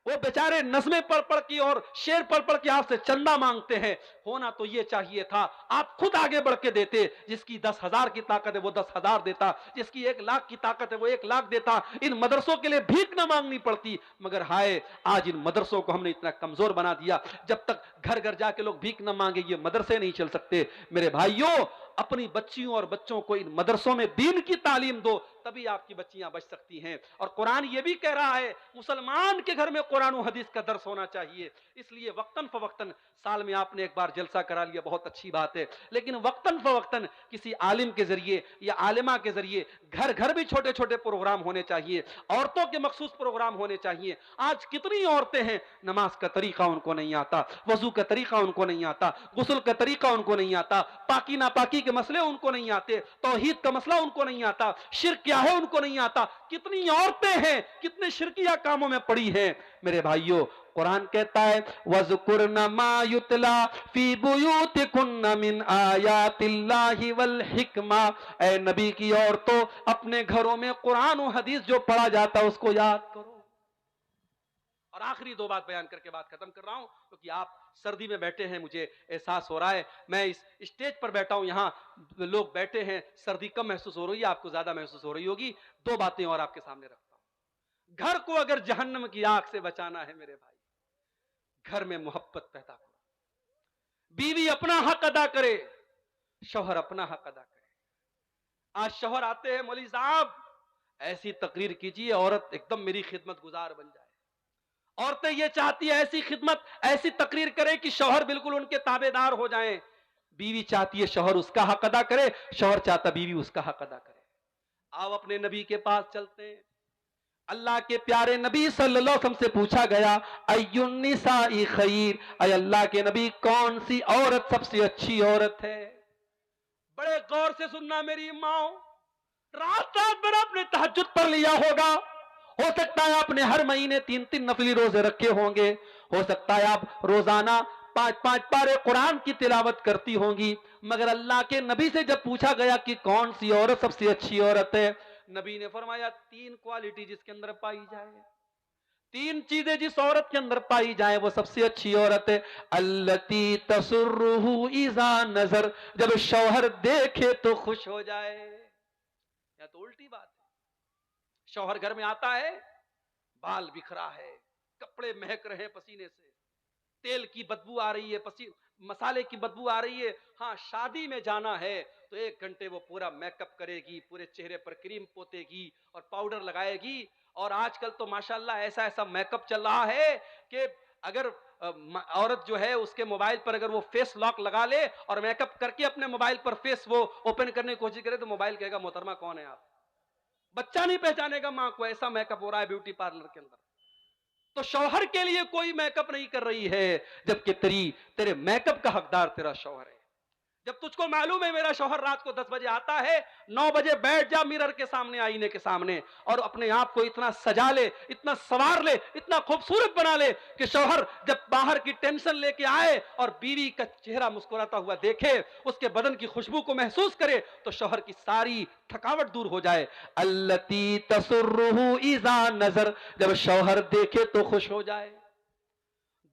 وہ بیچارے نظمیں پڑھ پڑھ کے اور شعر پڑھ پڑھ کے آپ سے چندہ مانگتے ہیں۔ ہونا تو یہ چاہیے تھا آپ خود آگے بڑھ کے دیتے، جس کی 10,000 کی طاقت ہے وہ 10,000 دیتا، جس کی 1,00,000 کی طاقت ہے وہ 1,00,000 دیتا، ان مدرسوں کے لیے بھیک نہ مانگنی پڑتی۔ مگر ہائے، آج ان مدرسوں کو ہم نے اتنا کمزور بنا دیا، جب تک گھر گھر جا کے لوگ بھیک نہ مانگے یہ مدرسے نہیں چل سکتے۔ میرے بھائیوں، اپنی بچیوں اور بچوں کو ان مدرسوں میں دین کی تعلیم دو، تبھی آپ کی بچیاں بچ سکتی ہیں۔ اور قرآن یہ بھی کہہ رہا ہے مسلمان کے گھر میں قرآن و حدیث کا درس ہونا چاہیے۔ اس لیے وقتاً فوقتاً، سال میں آپ نے ایک بار جلسہ کرا لیا بہت اچھی بات ہے، لیکن وقتاً فوقتاً کسی عالم کے ذریعے یا عالمہ کے ذریعے گھر گھر بھی چھوٹے چھوٹے پروگرام ہونے چاہیے، عورتوں کے مخصوص پروگرام ہونے چاہیے۔ آج کتنی عورتیں ہیں نماز کا طریقہ ان کو نہیں آتا، وضو کا طریقہ ان کو نہیں آتا، غسل کا طریقہ ان کو نہیں آتا، پاکی ناپاکی کے مسئلے ان کو نہیں آتے، توحید کا مسئلہ ان کو نہیں آتا، شرک کیا ہے ان کو نہیں آتا۔ کتنی عورتیں ہیں کتنے شرکیہ کاموں میں پڑی ہیں۔ میرے بھائیوں، قرآن کہتا ہے وَذْكُرْنَ مَا يُتْلَى فِي بُيُوتِكُنَّ مِنْ آيَاتِ اللَّهِ وَالْحِكْمَةِ، اے نبی کی عورتوں، اپنے گھروں میں قرآن و حدیث جو پڑھا جاتا ہے اس کو یاد کرو۔ اور آخری دو بات بیان کر کے بات ختم کر رہا ہوں، کیونکہ آپ سردی میں بیٹھے ہیں، مجھے احساس ہو رہا ہے، میں اس اسٹیج پر بیٹھا ہوں، یہاں لوگ بیٹھے ہیں، سردی کم محسوس ہو رہی ہے، آپ کو زیادہ محسوس ہو رہی ہوگی۔ دو باتیں اور آپ کے سامنے رکھتا ہوں۔ گھر کو اگر جہنم کی آگ سے بچانا ہے میرے بھائی، گھر میں محبت پیدا کرو، بیوی اپنا حق ادا کرے، شوہر اپنا حق ادا کرے۔ آج شوہر آتے ہیں مولوی صاحب ایسی تقریر کیجیے عورت ایک دم میری خدمت گزار بن جائے۔ عورتیں یہ چاہتی ہے ایسی خدمت ایسی تقریر کرے کہ شوہر بالکل ان کے تابع دار ہو جائیں۔ بیوی چاہتی ہے شوہر اس کا حق ادا کرے، شوہر چاہتا بیوی اس کا حق ادا کرے۔ آؤ اپنے نبی کے پاس چلتے ہیں۔ اللہ کے پیارے نبی صلی اللہ علیہ وسلم سے پوچھا گیا ای النساء خیر، اے اللہ کے نبی کون سی عورت سب سے اچھی عورت ہے؟ بڑے غور سے سننا میری ماں، رات رات بھر آپ نے تہجد پڑھ لیا ہوگا، ہو سکتا ہے آپ نے ہر مہینے 3 نفلی روزے رکھے ہوں گے، ہو سکتا ہے آپ روزانہ 5 پارے قرآن کی تلاوت کرتی ہوں گی، مگر اللہ کے نبی سے جب پوچھا گیا کہ کون سی عورت سب سے اچھی عورت ہے، نبی نے فرمایا 3 کوالٹی جس کے اندر پائی جائے، 3 چیزیں جس عورت کے اندر پائی جائیں وہ سب سے اچھی عورت ہے۔ التی تسرہ اذا نظر، جب شوہر دیکھے تو خوش ہو جائے۔ یا تو الٹی بات ہے، شوہر گھر میں آتا ہے، بال بکھرا ہے، کپڑے مہک رہے ہیں پسینے سے، تیل کی بدبو آ رہی ہے، مسالے کی بدبو آ رہی ہے، ہاں شادی میں جانا ہے تو 1 گھنٹے وہ پورا میک اپ کرے گی، پورے چہرے پر کریم پوتے گی اور پاؤڈر لگائے گی۔ اور آج کل تو ماشاءاللہ ایسا میک اپ چل رہا ہے کہ اگر عورت جو ہے اس کے موبائل پر اگر وہ فیس لاک لگا لے اور میک اپ کر کے اپنے موبائل پر فیس وہ اوپن کرنے کی کوشش کرے تو موبائل کہے گا محترمہ کون ہے آپ، بچہ نہیں پہچانے گا ماں کو، ایسا میک اپ ہو رہا ہے بیوٹی پارلر کے اندر۔ تو شوہر کے لیے کوئی میک اپ نہیں کر رہی ہے، جبکہ تیرے میک اپ کا حقدار تیرا شوہر ہے۔ جب تجھ کو معلوم ہے میرا شوہر رات کو 10 بجے آتا ہے، 9 بجے بیٹھ جا میرر کے سامنے، آئینے کے سامنے، اور اپنے آپ کو اتنا سجا لے، اتنا سنوار لے، اتنا خوبصورت بنا لے کہ شوہر جب باہر کی ٹینشن لے کے آئے اور بیوی کا چہرہ مسکراتا ہوا دیکھے، اس کے بدن کی خوشبو کو محسوس کرے تو شوہر کی ساری تھکاوٹ دور ہو جائے۔ التی تسرہ اذا نظر، جب شوہر دیکھے تو خوش ہو جائے۔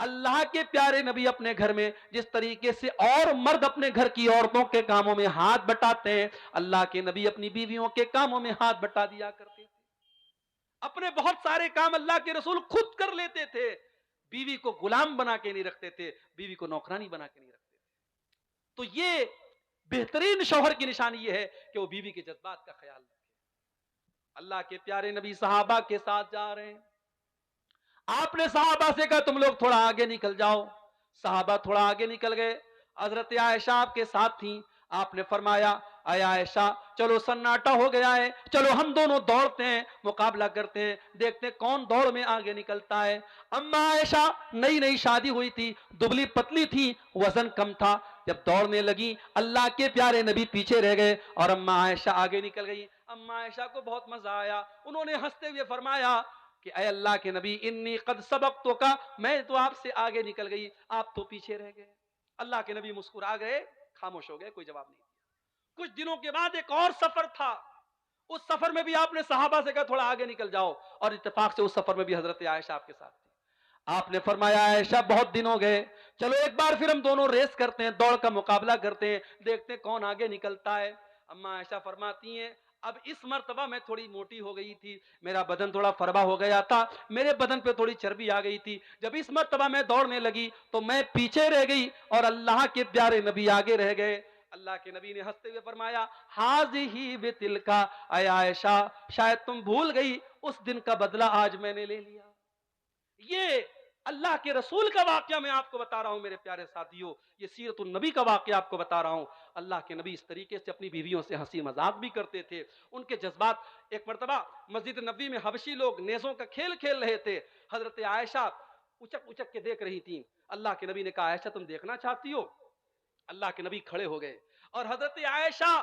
اللہ کے پیارے نبی اپنے گھر میں جس طریقے سے اور مرد اپنے گھر کی عورتوں کے کاموں میں ہاتھ بٹاتے ہیں، اللہ کے نبی اپنی بیویوں کے کاموں میں ہاتھ بٹا دیا کرتے تھے. اپنے بہت سارے کام اللہ کے رسول خود کر لیتے تھے. بیوی کو غلام بنا کے نہیں رکھتے تھے، بیوی کو نوکرانی بنا کے نہیں رکھتے تھے. تو یہ بہترین شوہر کی نشانی یہ ہے کہ وہ بیوی کے جذبات کا خیال رکھے. اللہ کے پیارے نبی صحابہ کے ساتھ جا رہے ہیں. آپ نے صحابہ سے کہا تم لوگ تھوڑا آگے نکل جاؤ. صحابہ تھوڑا آگے نکل گئے. حضرت عائشہ آپ کے ساتھ تھیں. آپ نے فرمایا اے عائشہ چلو سناٹا ہو گیا ہے، چلو ہم دونوں دوڑتے ہیں، مقابلہ کرتے ہیں، دیکھتے ہیں کون دوڑ میں آگے نکلتا ہے. اما عائشہ نئی نئی شادی ہوئی تھی، دبلی پتلی تھی، وزن کم تھا. جب دوڑنے لگی اللہ کے پیارے نبی پیچھے رہ گئے اور اما عائشہ آگے نکل گئی. اما عائشہ کو بہت مزہ آیا. انہوں نے ہنستے ہوئے فرمایا کہ اے اللہ کے نبی انی قد سبقتک، میں تو آپ سے آگے نکل گئی، آپ تو پیچھے رہ گئے. اللہ کے نبی مسکرا گئے، خاموش ہو گئے، کوئی جواب نہیں دیا. کچھ دنوں کے بعد ایک اور سفر تھا. اس سفر میں بھی آپ نے صحابہ سے کہا تھوڑا آگے نکل جاؤ، اور اتفاق سے اس سفر میں بھی حضرت عائشہ آپ کے ساتھ تھی. آپ نے فرمایا عائشہ بہت دن ہو گئے، چلو ایک بار پھر ہم دونوں ریس کرتے ہیں، دوڑ کا مقابلہ کرتے ہیں، دیکھتے ہیں کون آگے نکلتا ہے. اما عائشہ فرماتی ہیں اب اس مرتبہ میں تھوڑی موٹی ہو گئی تھی، میرا بدن تھوڑا فربا ہو گیا تھا، میرے بدن پہ تھوڑی چربی آ گئی تھی. جب اس مرتبہ میں دوڑنے لگی تو میں پیچھے رہ گئی اور اللہ کے پیارے نبی آگے رہ گئے. اللہ کے نبی نے ہنستے ہوئے فرمایا ہاذہ بتلکا، اے عائشہ شاید تم بھول گئی اس دن کا بدلہ آج میں نے لے لیا. یہ اللہ کے رسول کا واقعہ میں آپ کو بتا رہا ہوں میرے پیارے ساتھیوں، یہ سیرت النبی کا واقعہ آپ کو بتا رہا ہوں. اللہ کے نبی اس طریقے سے اپنی بیویوں سے ہنسی مذاق بھی کرتے تھے. ان کے جذبات، ایک مرتبہ مسجد نبی میں حبشی لوگ نیزوں کا کھیل کھیل رہے تھے. حضرت عائشہ اچک اچک کے دیکھ رہی تھیں. اللہ کے نبی نے کہا عائشہ تم دیکھنا چاہتی ہو؟ اللہ کے نبی کھڑے ہو گئے اور حضرت عائشہ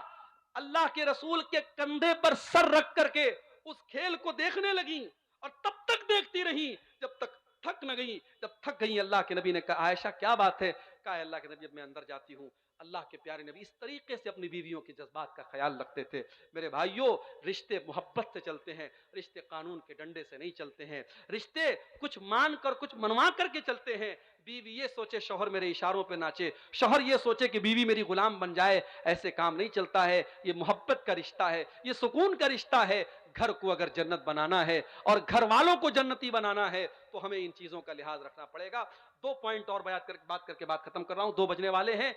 اللہ کے رسول کے کندھے پر سر رکھ کر کے اس کھیل کو دیکھنے لگیں اور تب تک دیکھتی رہیں جب تک تھک نہ گئی. جب تھک گئی اللہ کے نبی نے کہا عائشہ کیا بات ہے؟ کہا اللہ کے نبی اب میں اندر جاتی ہوں. اللہ کے پیارے نبی اس طریقے سے اپنی بیویوں کے جذبات کا خیال رکھتے تھے. میرے بھائیوں رشتے محبت سے چلتے ہیں، رشتے قانون کے ڈنڈے سے نہیں چلتے ہیں. رشتے کچھ مان کر کچھ منوا کر کے چلتے ہیں. بیوی یہ سوچے شوہر میرے اشاروں پہ ناچے، شوہر یہ سوچے کہ بیوی میری غلام بن جائے، ایسے کام نہیں چلتا ہے. یہ محبت کا رشتہ ہے، یہ سکون کا رشتہ ہے. گھر کو اگر جنت بنانا ہے اور گھر والوں کو جنتی بنانا ہے تو ہمیں ان چیزوں کا لحاظ رکھنا پڑے گا. 2 پوائنٹ اور بات کر کے بات ختم کر رہا ہوں، 2 بجنے والے ہیں.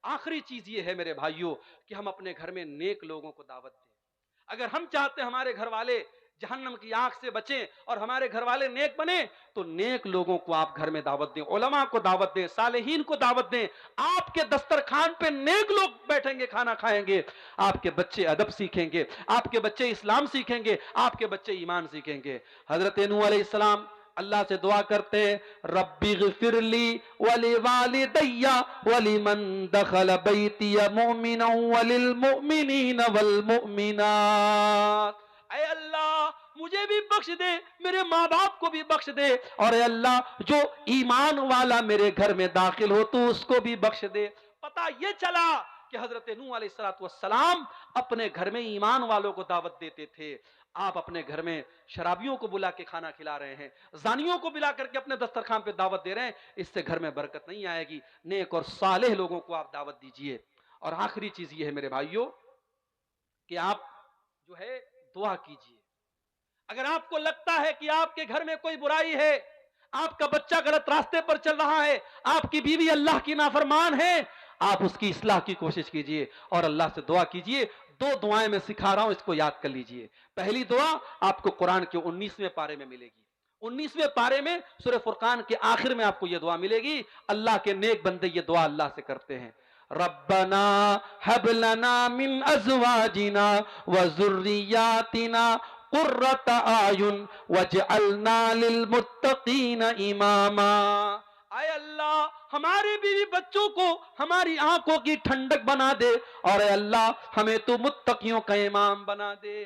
آخری چیز یہ ہے میرے بھائیوں کہ ہم اپنے گھر میں نیک لوگوں کو دعوت دیں. اگر ہم چاہتے ہیں ہمارے گھر والے جہنم کی آنکھ سے بچیں اور ہمارے گھر والے نیک بنیں تو نیک لوگوں کو آپ گھر میں دعوت دیں، علماء کو دعوت دیں، صالحین کو دعوت دیں. آپ کے دسترخوان پہ نیک لوگ بیٹھیں گے، کھانا کھائیں گے. آپ کے بچے ادب سیکھیں گے، آپ کے بچے اسلام سیکھیں گے، آپ کے بچے ایمان سیکھیں گے. حضرت نوح علیہ السلام اللہ سے دعا کرتے ہیں ربی اغفر لی ولوالدی ولمن دخل بیتی مؤمنا وللمؤمنین والمؤمنات. اے اللہ مجھے بھی بخش دے، میرے ماں باپ کو بھی بخش دے، اور اے اللہ جو ایمان والا میرے گھر میں داخل ہو تو اس کو بھی بخش دے. پتہ یہ چلا کہ حضرت نوح علیہ السلام اپنے گھر میں ایمان والوں کو دعوت دیتے تھے. آپ اپنے گھر میں شرابیوں کو بلا کے کھانا کھلا رہے ہیں، زانیوں کو بلا کر کے اپنے دسترخوان پہ دعوت دے رہے ہیں، اس سے گھر میں برکت نہیں آئے گی. نیک اور صالح لوگوں کو آپ دعوت دیجئے. اور آخری چیز یہ ہے میرے بھائیوں کہ آپ جو ہے دعا کیجئے. اگر آپ کو لگتا ہے کہ آپ کے گھر میں کوئی برائی ہے، آپ کا بچہ غلط راستے پر چل رہا ہے، آپ کی بیوی اللہ کی نافرمان ہے، آپ اس کی اصلاح کی کوشش کیجئے اور اللہ سے دعا کیجئے. 2 دعائیں میں سکھا رہا ہوں، اس کو یاد کر لیجئے. پہلی دعا آپ کو قرآن کے 19ویں پارے میں ملے گی. 19ویں پارے میں سورہ فرقان کے آخر میں آپ کو یہ دعا ملے گی. اللہ کے نیک بندے یہ دعا اللہ سے کرتے ہیں ربنا هب لنا من ازواجنا وذرياتنا قرۃ اعین واجعلنا للمتقین اماما. اے اللہ ہمارے بیوی بچوں کو ہماری آنکھوں کی ٹھنڈک بنا دے، اور اے اللہ ہمیں تو متقیوں کا امام بنا دے.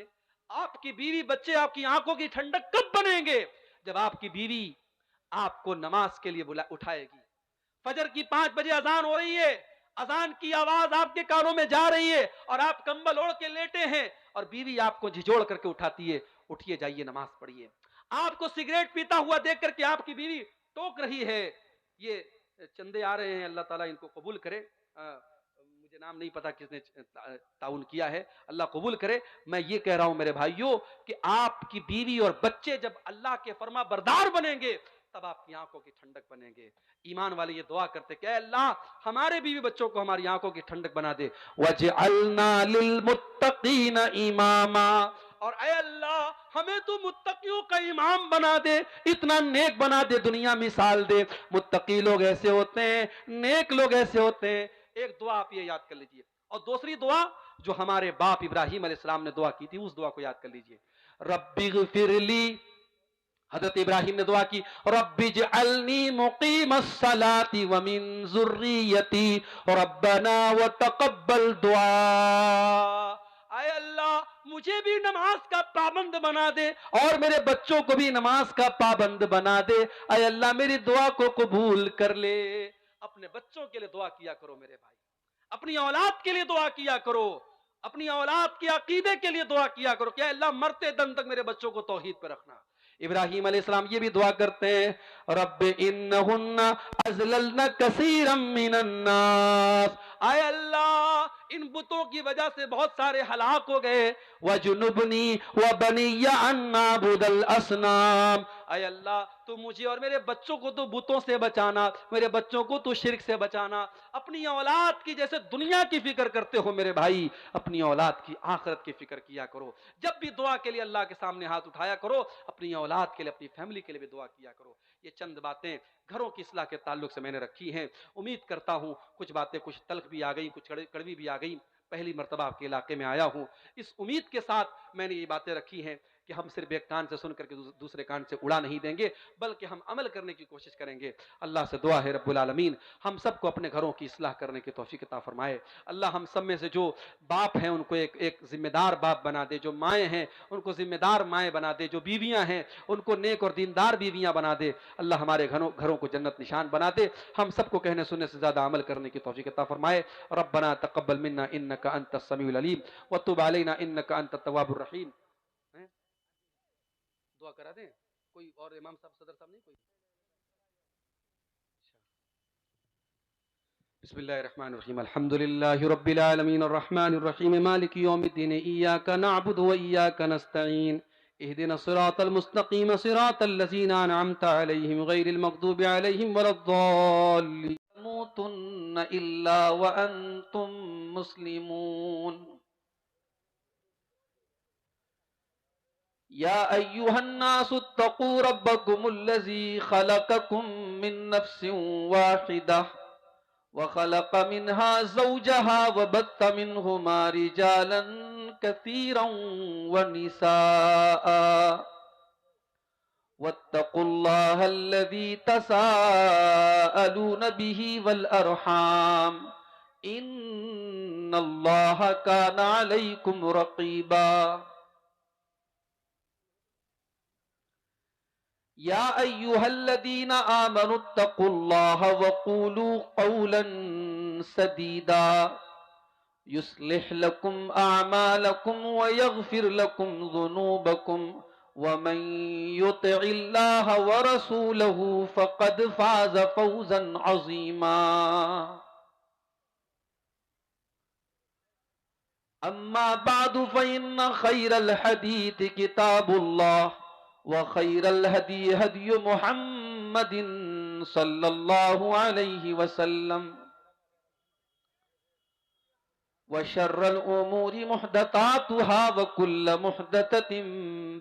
آپ کی بیوی بچے آپ کی آنکھوں کی ٹھنڈک کب بنیں گے؟ جب آپ کی بیوی آپ کو نماز کے لیے اٹھائے گی. فجر کی 5 بجے اذان ہو رہی ہے، اذان کی آواز آپ کے کانوں میں جا رہی ہے اور آپ کمبل اوڑھ کے لیٹے ہیں اور بیوی آپ کو جھجوڑ کر کے اٹھاتی ہے، اٹھیے جائیے نماز پڑھیے. آپ کو سگریٹ پیتا ہوا دیکھ کر کے آپ کی بیوی ٹوک رہی ہے، یہ چندے آ رہے ہیں، اللہ تعالیٰ ان کو قبول کرے، مجھے نام نہیں پتا کس نے تعاون کیا ہے، اللہ قبول کرے۔ میں یہ کہہ رہا ہوں میرے بھائیوں کہ آپ کی بیوی اور بچے جب اللہ کے فرما بردار بنیں گے تب آپ کی آنکھوں کی ٹھنڈک بنیں گے۔ ایمان والے یہ دعا کرتے کہ اے اللہ ہمارے بیوی بچوں کو ہماری آنکھوں کی ٹھنڈک بنا دے، وَجْعَلْنَا لِلْمُتَّقِينَ إِمَامًا، اور اے اللہ ہمیں تو متقیوں کا امام بنا دے، اتنا نیک بنا دے، دنیا مثال دے۔ متقی لوگ ایسے ہوتے ہیں، نیک لوگ ایسے ہوتے ہیں۔ ایک دعا آپ یہ یاد کر لیجئے، اور دوسری دعا جو ہمارے باپ ابراہیم علیہ السلام نے دعا کی تھی اس دعا کو یاد کر لیجئے، رب اغفر لی، حضرت ابراہیم نے دعا کی رب اجعلنی مقیم الصلاة ومن ذریتی ربنا وتقبل دعا، اے اللہ مجھے بھی نماز کا پابند بنا دے اور میرے بچوں کو بھی نماز کا پابند بنا دے، اے اللہ میری دعا کو قبول کر لے۔ اپنے بچوں کے لیے دعا کیا کرو میرے بھائی، اپنی اولاد کے لیے دعا کیا کرو، اپنی اولاد کے عقیدے کے لیے دعا کیا کرو کہ اے اللہ مرتے دم تک میرے بچوں کو توحید پہ رکھنا۔ ابراہیم علیہ السلام یہ بھی دعا کرتے ہیں رب انہن اضللن کثیرا من الناس، اے اللہ ان بتوں کی وجہ سے بہت سارے ہلاک ہو گئے، وجنبنی وبنی ان نعبد الاصنام، اے اللہ تو مجھے اور میرے بچوں کو تو بتوں سے بچانا، میرے بچوں کو تو شرک سے بچانا۔ اپنی اولاد کی جیسے دنیا کی فکر کرتے ہو میرے بھائی، اپنی اولاد کی آخرت کی فکر کیا کرو۔ جب بھی دعا کے لیے اللہ کے سامنے ہاتھ اٹھایا کرو، اپنی اولاد کے لیے اپنی فیملی کے لیے بھی دعا کیا کرو۔ یہ چند باتیں گھروں کی اصلاح کے تعلق سے میں نے رکھی ہیں، امید کرتا ہوں کچھ باتیں کچھ تلخ بھی آ گئی، کچھ کڑوی بھی آ گئی، پہلی مرتبہ آپ کے علاقے میں آیا ہوں، اس امید کے ساتھ میں نے یہ باتیں رکھی ہیں کہ ہم صرف ایک کان سے سن کر کے دوسرے کان سے اڑا نہیں دیں گے، بلکہ ہم عمل کرنے کی کوشش کریں گے۔ اللہ سے دعا ہے رب العالمین ہم سب کو اپنے گھروں کی اصلاح کرنے کی توفیق عطا فرمائے۔ اللہ ہم سب میں سے جو باپ ہیں ان کو ایک ذمہ دار باپ بنا دے، جو مائیں ہیں ان کو ذمہ دار مائیں بنا دے، جو بیویاں ہیں ان کو نیک اور دیندار بیویاں بنا دے۔ اللہ ہمارے گھروں کو جنت نشان بنا دے، ہم سب کو کہنے سننے سے زیادہ عمل کرنے کی توفیق عطا فرمائے۔ ربنا تقبل منا انك انت السميع العليم وتب علينا انك انت التواب الرحيم۔ دعا کرا دیں کوئی اور، امام صاحب صدر صاحب نہیں کوئی؟ بسم اللہ الرحمن الرحیم الحمد للہ رب العالمین الرحمن الرحیم مالک یوم الدین ایاک نعبد و ایاک نستعین اهدنا الصراط المستقیم صراط الذین انعمت علیہم غیر المغضوب علیہم ولا الضالین تموتن الا وانتم مسلمون یا ایہا الناس اتقوا ربکم الذی خلقکم من نفس واحدہ وخلق منها زوجها وبث منهما رجالا كثيرا ونساء واتقوا الله الذي تساءلون به والأرحام إن الله كان عليكم رقيبا یا ایہا الذین آمنوا اتقوا اللہ وقولوا قولا سدیدا یصلح لکم اعمالکم ویغفر لکم ذنوبکم ومن یطع اللہ ورسولہ فقد فاز فوزا عظیما اما بعد فإن خیر الحدیث کتاب اللہ وخير الهدي هدي محمد صلى الله عليه وسلم وشر الأمور محدثاتها وكل محدثة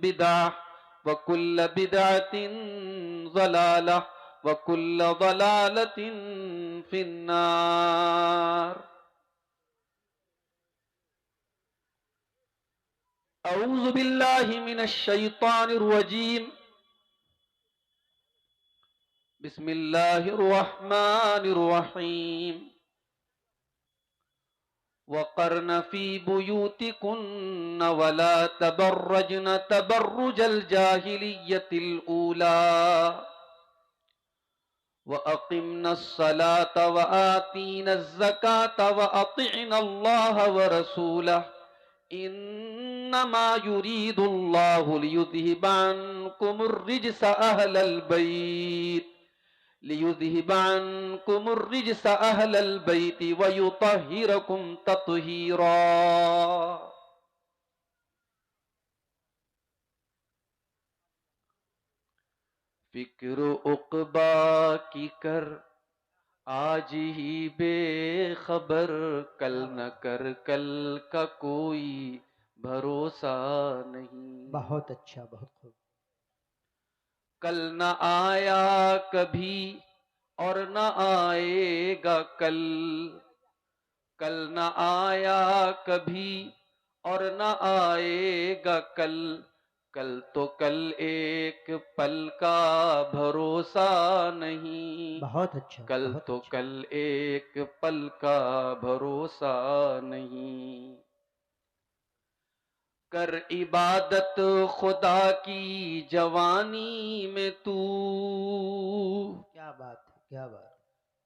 بدعة وكل بدعة ضلالة وكل ضلالة في النار اعوذ باللہ من الشیطان الرجیم بسم اللہ الرحمن الرحیم وقرن فی بیوتکن ولا تبرجن تبرج الجاہلیت الاولی وَأَقِمْنَا الصَّلَاةَ وَآتِينَا الزَّكَاةَ وَأَطِعْنَا اللَّهَ وَرَسُولَهُ انما يريد الله ليذهب عنكم الرجس اهل البيت لِيُذْهِبَ عَنْكُمُ الرِّجْسَ أَهْلَ الْبَيْتِ وَيُطَهِّرَكُمْ تَطْهِيرًا۔ فکر عقبا کی کر آج ہی بے خبر، کل کیا نہ بات ہے، کر کل کا کوئی بھروسہ نہیں۔ بہت اچھا، بہت خوب۔ کل نہ آیا کبھی اور نہ آئے گا کل، کل نہ آیا کبھی اور نہ آئے گا کل، کل تو کل ایک پل کا بھروسہ نہیں، بہت اچھا، کل بہت تو اچھا۔ کل ایک پل کا بھروسہ نہیں۔ کر عبادت خدا کی جوانی میں تو، کیا بات ہے، کیا بات ہے۔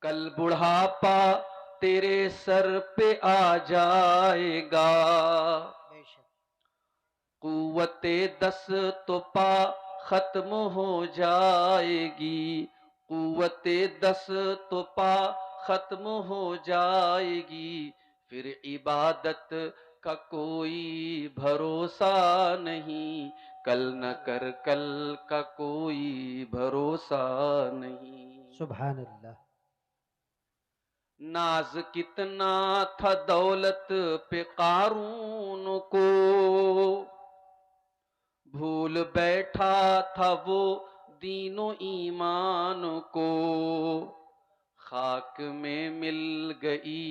کل بڑھاپا تیرے سر پہ آ جائے گا، بے شک۔ قوت دس تو پا ختم ہو جائے گی، قوت دس تو پا ختم ہو جائے گی، پھر عبادت کا کوئی بھروسہ نہیں، کل نہ کر کل کا کوئی بھروسہ نہیں۔ سبحان اللہ۔ ناز کتنا تھا دولت پہ قارون کو، بھول بیٹھا تھا وہ دین و ایمان کو، خاک میں مل گئی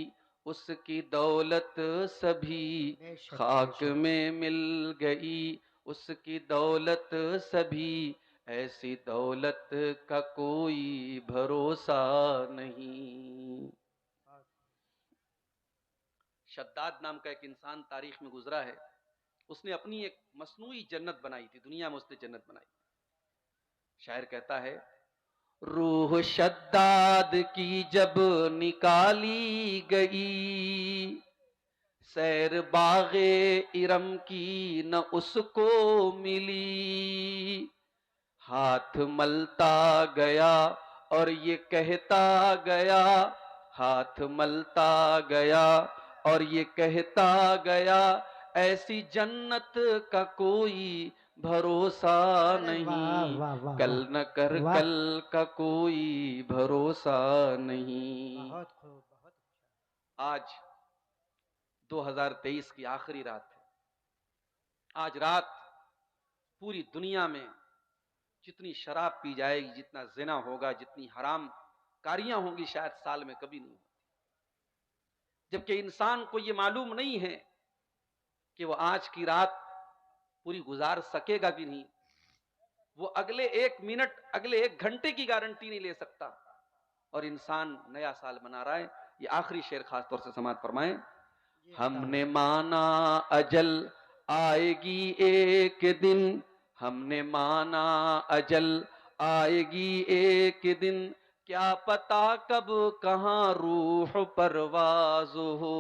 اس کی دولت سبھی، بے شک، بے خاک شک۔ میں مل گئی اس کی دولت سبھی، ایسی دولت کا کوئی بھروسہ نہیں۔ شداد نام کا ایک انسان تاریخ میں گزرا ہے، اس نے اپنی ایک مصنوعی جنت بنائی تھی، دنیا میں اس نے جنت بنائی۔ شاعر کہتا ہے، روح شداد کی جب نکالی گئی، سیر باغ ارم کی نہ اس کو ملی، ہاتھ ملتا گیا اور یہ کہتا گیا، ہاتھ ملتا گیا اور یہ کہتا گیا، ایسی جنت کا کوئی بھروسہ ارے واہ نہیں، واہ واہ کل واہ نہ کر واہ، کل کا کوئی بھروسہ نہیں۔ بہت خوب، بہت اچھا۔ آج 2023 کی آخری رات ہے۔ آج رات پوری دنیا میں جتنی شراب پی جائے گی، جتنا زنا ہوگا، جتنی حرام کاریاں ہوں گی، شاید سال میں کبھی نہیں ہوتی، جبکہ انسان کو یہ معلوم نہیں ہے کہ وہ آج کی رات پوری گزار سکے گا کہ نہیں، وہ اگلے ایک منٹ، اگلے ایک گھنٹے کی گارنٹی نہیں لے سکتا، اور انسان نیا سال منا رہا ہے۔ یہ آخری شعر خاص طور سے سماعت فرمائیں۔ جی ہم عطا نے فرمائے۔ مانا اجل آئے گی ایک دن، ہم نے مانا اجل آئے گی ایک دن، کیا پتا کب کہاں روح پرواز ہو،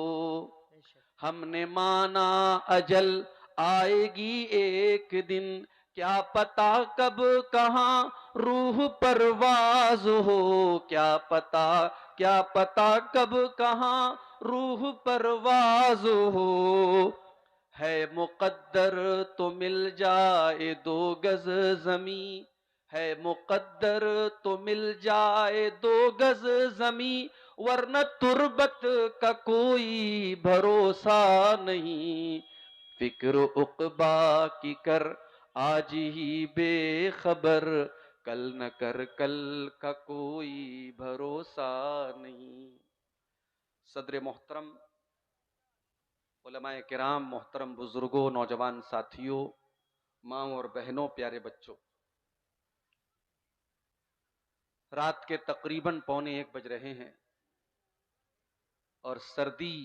بے شک۔ ہم نے مانا اجل آئے گی ایک دن، کیا پتا کب کہاں روح پرواز ہو، کیا پتا کب کہاں روح پرواز ہو، ہے مقدر تو مل جائے 2 گز زمیں، ہے مقدر تو مل جائے 2 گز زمیں، ورنہ تربت کا کوئی بھروسہ نہیں، فکر عقبا کی کر آج ہی بے خبر، کل نہ کر کل کا کوئی بھروسہ نہیں۔ صدر محترم، علماء کرام، محترم بزرگوں، نوجوان ساتھیوں، ماں اور بہنوں، پیارے بچوں، رات کے تقریباً 1:45 بج رہے ہیں، اور سردی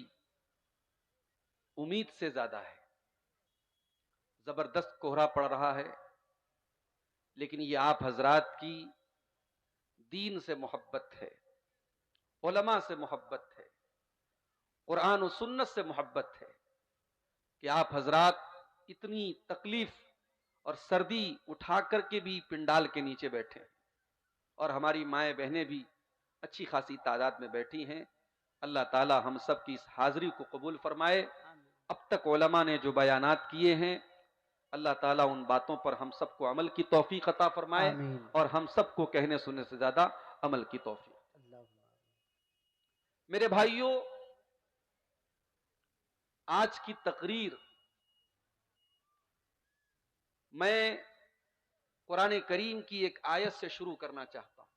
امید سے زیادہ ہے، زبردست کوہرا پڑ رہا ہے، لیکن یہ آپ حضرات کی دین سے محبت ہے، علماء سے محبت ہے، قرآن و سنت سے محبت ہے، کہ آپ حضرات اتنی تکلیف اور سردی اٹھا کر کے بھی پنڈال کے نیچے بیٹھے، اور ہماری مائیں بہنیں بھی اچھی خاصی تعداد میں بیٹھی ہیں. اللہ تعالی ہم سب کی اس حاضری کو قبول فرمائے. اب تک علماء نے جو بیانات کیے ہیں اللہ تعالیٰ ان باتوں پر ہم سب کو عمل کی توفیق عطا فرمائے آمین. اور ہم سب کو کہنے سننے سے زیادہ عمل کی توفیق. میرے بھائیوں، آج کی تقریر میں قرآن کریم کی ایک آیت سے شروع کرنا چاہتا ہوں.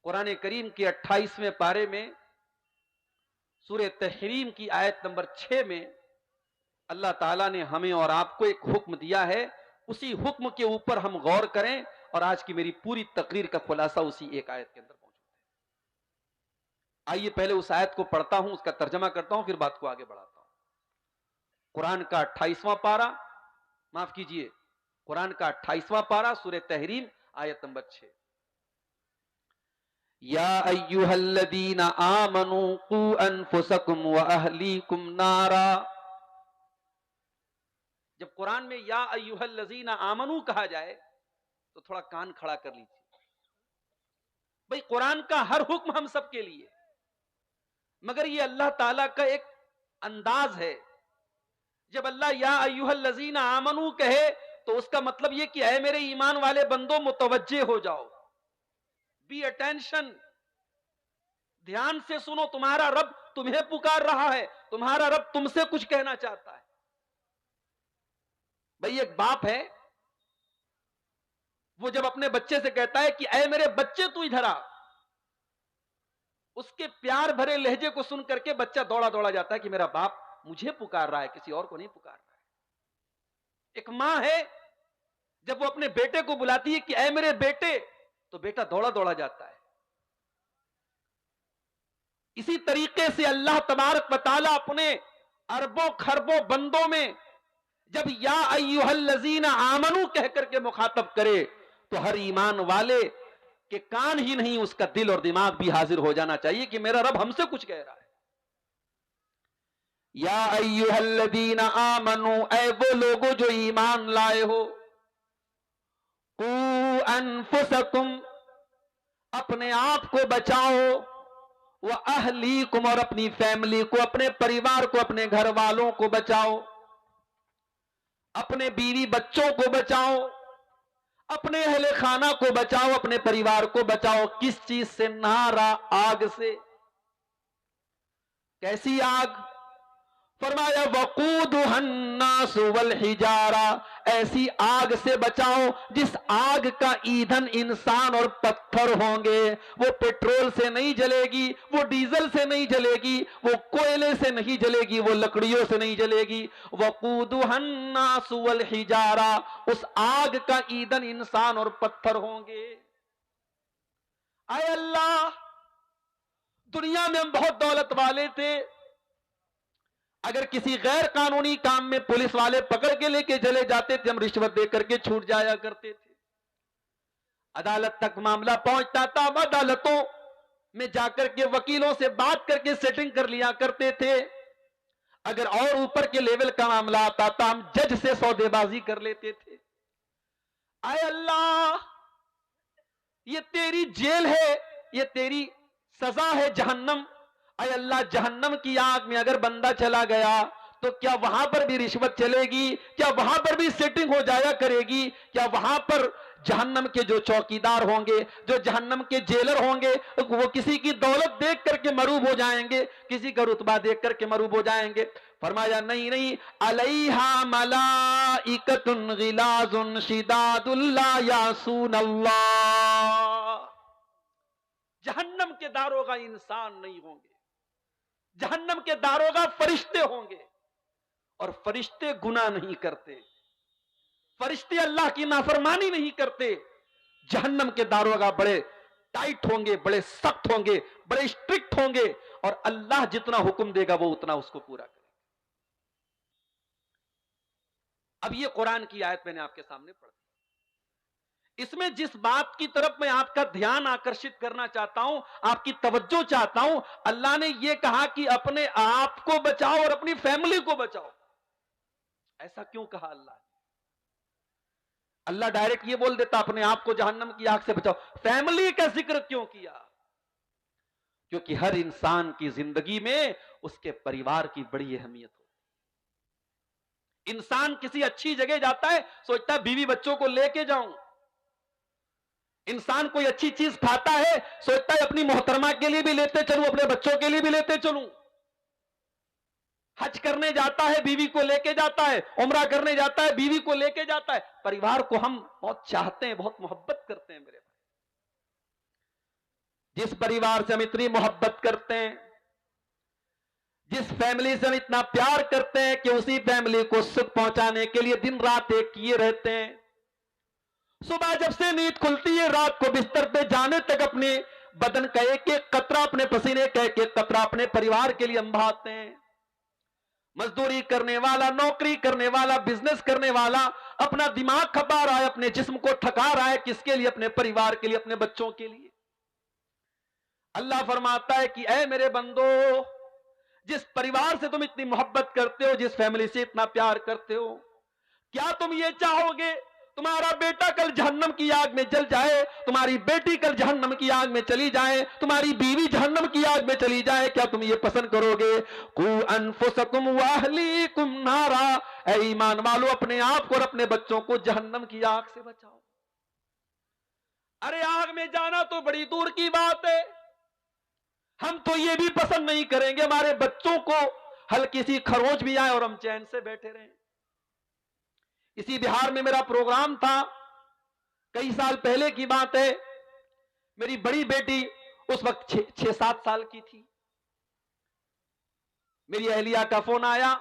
قرآن کریم کے 28ویں پارے میں سورہ تحریم کی آیت نمبر 6 میں اللہ تعالیٰ نے ہمیں اور آپ کو ایک حکم دیا ہے. اسی حکم کے اوپر ہم غور کریں اور آج کی میری پوری تقریر کا خلاصہ اسی ایک آیت کے اندر موجود ہے. آئیے پہلے اس آیت کو پڑھتا ہوں، اس کا ترجمہ کرتا ہوں، پھر بات کو آگے بڑھاتا ہوں. قرآن کا 28واں پارہ، معاف کیجئے، قرآن کا 28واں پارہ سورہ تحریم آیت نمبر 6. یا ایھا الذین آمنوا قوا انفسکم واہلیکم نارا. جب قرآن میں یا ایھا الذین آمنوا کہا جائے تو تھوڑا کان کھڑا کر لیجیے. بھئی قرآن کا ہر حکم ہم سب کے لیے، مگر یہ اللہ تعالیٰ کا ایک انداز ہے. جب اللہ یا ایھا الذین آمنوا کہے تو اس کا مطلب یہ کہ اے میرے ایمان والے بندوں متوجہ ہو جاؤ، بی اٹینشن، دھیان سے سنو. تمہارا رب تمہیں پکار رہا ہے، تمہارا رب تم سے کچھ کہنا چاہتا ہے. بھئی ایک باپ ہے، وہ جب اپنے بچے سے کہتا ہے کہ اے میرے بچے تو ادھر آ، اس کے پیار بھرے لہجے کو سن کر کے بچہ دوڑا دوڑا جاتا ہے کہ میرا باپ مجھے پکار رہا ہے، کسی اور کو نہیں پکار رہا ہے. ایک ماں ہے، جب وہ اپنے بیٹے کو بلاتی ہے کہ اے میرے بیٹے، تو بیٹا دوڑا دوڑا جاتا ہے. اسی طریقے سے اللہ تبارک و تعالیٰ اپنے اربوں خربوں بندوں میں جب یا ایھا الذین آمنوا کہہ کر کے مخاطب کرے تو ہر ایمان والے کے کان ہی نہیں، اس کا دل اور دماغ بھی حاضر ہو جانا چاہیے کہ میرا رب ہم سے کچھ کہہ رہا ہے. یا ایھا الذین آمنوا، اے وہ لوگوں جو ایمان لائے ہو، قوا انفسکم، اپنے آپ کو بچاؤ، وَأَهْلِيكُمْ، اور اپنی فیملی کو، اپنے پریوار کو، اپنے گھر والوں کو بچاؤ، اپنے بیوی بچوں کو بچاؤ، اپنے اہل خانہ کو بچاؤ، اپنے پریوار کو بچاؤ. کس چیز سے؟ نارا، آگ سے. کیسی آگ؟ فرمایا وقودها الناس والحجارہ، ایسی آگ سے بچاؤ جس آگ کا ایندھن انسان اور پتھر ہوں گے. وہ پیٹرول سے نہیں جلے گی، وہ ڈیزل سے نہیں جلے گی، وہ کوئلے سے نہیں جلے گی، وہ لکڑیوں سے نہیں جلے گی. وقودها الناس والحجارہ، اس آگ کا ایندھن انسان اور پتھر ہوں گے. اے اللہ، دنیا میں ہم بہت دولت والے تھے، اگر کسی غیر قانونی کام میں پولیس والے پکڑ کے لے کے چلے جاتے تھے، ہم رشوت دے کر کے چھوٹ جایا کرتے تھے. عدالت تک معاملہ پہنچتا تھا، ہم عدالتوں میں جا کر کے وکیلوں سے بات کر کے سیٹنگ کر لیا کرتے تھے. اگر اور اوپر کے لیول کا معاملہ آتا تھا، ہم جج سے سودے بازی کر لیتے تھے. اے اللہ، یہ تیری جیل ہے، یہ تیری سزا ہے جہنم. اے اللہ، جہنم کی آگ میں اگر بندہ چلا گیا تو کیا وہاں پر بھی رشوت چلے گی؟ کیا وہاں پر بھی سیٹنگ ہو جایا کرے گی؟ کیا وہاں پر جہنم کے جو چوکیدار ہوں گے، جو جہنم کے جیلر ہوں گے، وہ کسی کی دولت دیکھ کر کے مروب ہو جائیں گے، کسی کا رتبہ دیکھ کر کے مروب ہو جائیں گے؟ فرمایا نہیں نہیں، علیہا ملائکۃ غلاظ شداد لا یعصون اللہ. جہنم کے داروغہ انسان نہیں ہوں گے، جہنم کے داروغہ فرشتے ہوں گے، اور فرشتے گناہ نہیں کرتے، فرشتے اللہ کی نافرمانی نہیں کرتے. جہنم کے داروغہ بڑے ٹائٹ ہوں گے، بڑے سخت ہوں گے، بڑے اسٹرکٹ ہوں گے، اور اللہ جتنا حکم دے گا وہ اتنا اس کو پورا کرے. اب یہ قرآن کی آیت میں نے آپ کے سامنے پڑھ دی. اس میں جس بات کی طرف میں آپ کا دھیان آکرشت کرنا چاہتا ہوں، آپ کی توجہ چاہتا ہوں، اللہ نے یہ کہا کہ اپنے آپ کو بچاؤ اور اپنی فیملی کو بچاؤ. ایسا کیوں کہا اللہ؟ اللہ ڈائریکٹ یہ بول دیتا اپنے آپ کو جہنم کی آگ سے بچاؤ. فیملی کا ذکر کیوں کیا؟ کیونکہ ہر انسان کی زندگی میں اس کے پریوار کی بڑی اہمیت ہو. انسان کسی اچھی جگہ جاتا ہے سوچتا ہے بیوی بچوں کو لے کے جاؤں. انسان کوئی اچھی چیز کھاتا ہے سوچتا ہے اپنی محترمہ کے لیے بھی لیتے چلوں, اپنے بچوں کے لیے بھی لیتے چلوں. حج کرنے جاتا ہے بیوی کو لے کے جاتا ہے, عمرہ کرنے جاتا ہے بیوی کو لے کے جاتا ہے. پریوار کو ہم بہت چاہتے ہیں, بہت محبت کرتے ہیں میرے بھائی. جس پریوار سے ہم اتنی محبت کرتے ہیں, جس فیملی سے ہم اتنا پیار کرتے ہیں کہ اسی فیملی کو سکھ پہنچانے کے لیے دن رات ایک کیے رہتے ہیں. صبح جب سے نیند کھلتی ہے رات کو بستر پہ جانے تک اپنے بدن کا ایک ایک قطرہ, اپنے پسینے کا ایک ایک قطرہ اپنے پریوار کے لیے ہم بہاتے ہیں. مزدوری کرنے والا, نوکری کرنے والا, بزنس کرنے والا اپنا دماغ کھپا رہا ہے, اپنے جسم کو تھکا رہا ہے. کس کے لیے؟ اپنے پریوار کے لیے, اپنے بچوں کے لیے. اللہ فرماتا ہے کہ اے میرے بندو, جس پریوار سے تم اتنی محبت کرتے ہو, جس فیملی سے اتنا پیار کرتے ہو, کیا تم یہ چاہو گے تمہارا بیٹا کل جہنم کی آگ میں جل جائے, تمہاری بیٹی کل جہنم کی آگ میں چلی جائے, تمہاری بیوی جہنم کی آگ میں چلی جائے؟ کیا تم یہ پسند کرو گے؟ قُوا أَنفُسَكُمْ وَأَهْلِيكُمْ نَارًا, اے ایمان والو اپنے آپ کو اور اپنے بچوں کو جہنم کی آگ سے بچاؤ. ارے آگ میں جانا تو بڑی دور کی بات ہے, ہم تو یہ بھی پسند نہیں کریں گے ہمارے بچوں کو ہلکی سی خروچ بھی آئے اور ہم چین سے بیٹھے رہیں. اسی بہار میں میرا پروگرام تھا, کئی سال پہلے کی بات ہے. میری بڑی بیٹی اس وقت 6-7 سال کی تھی. میری اہلیہ کا فون آیا.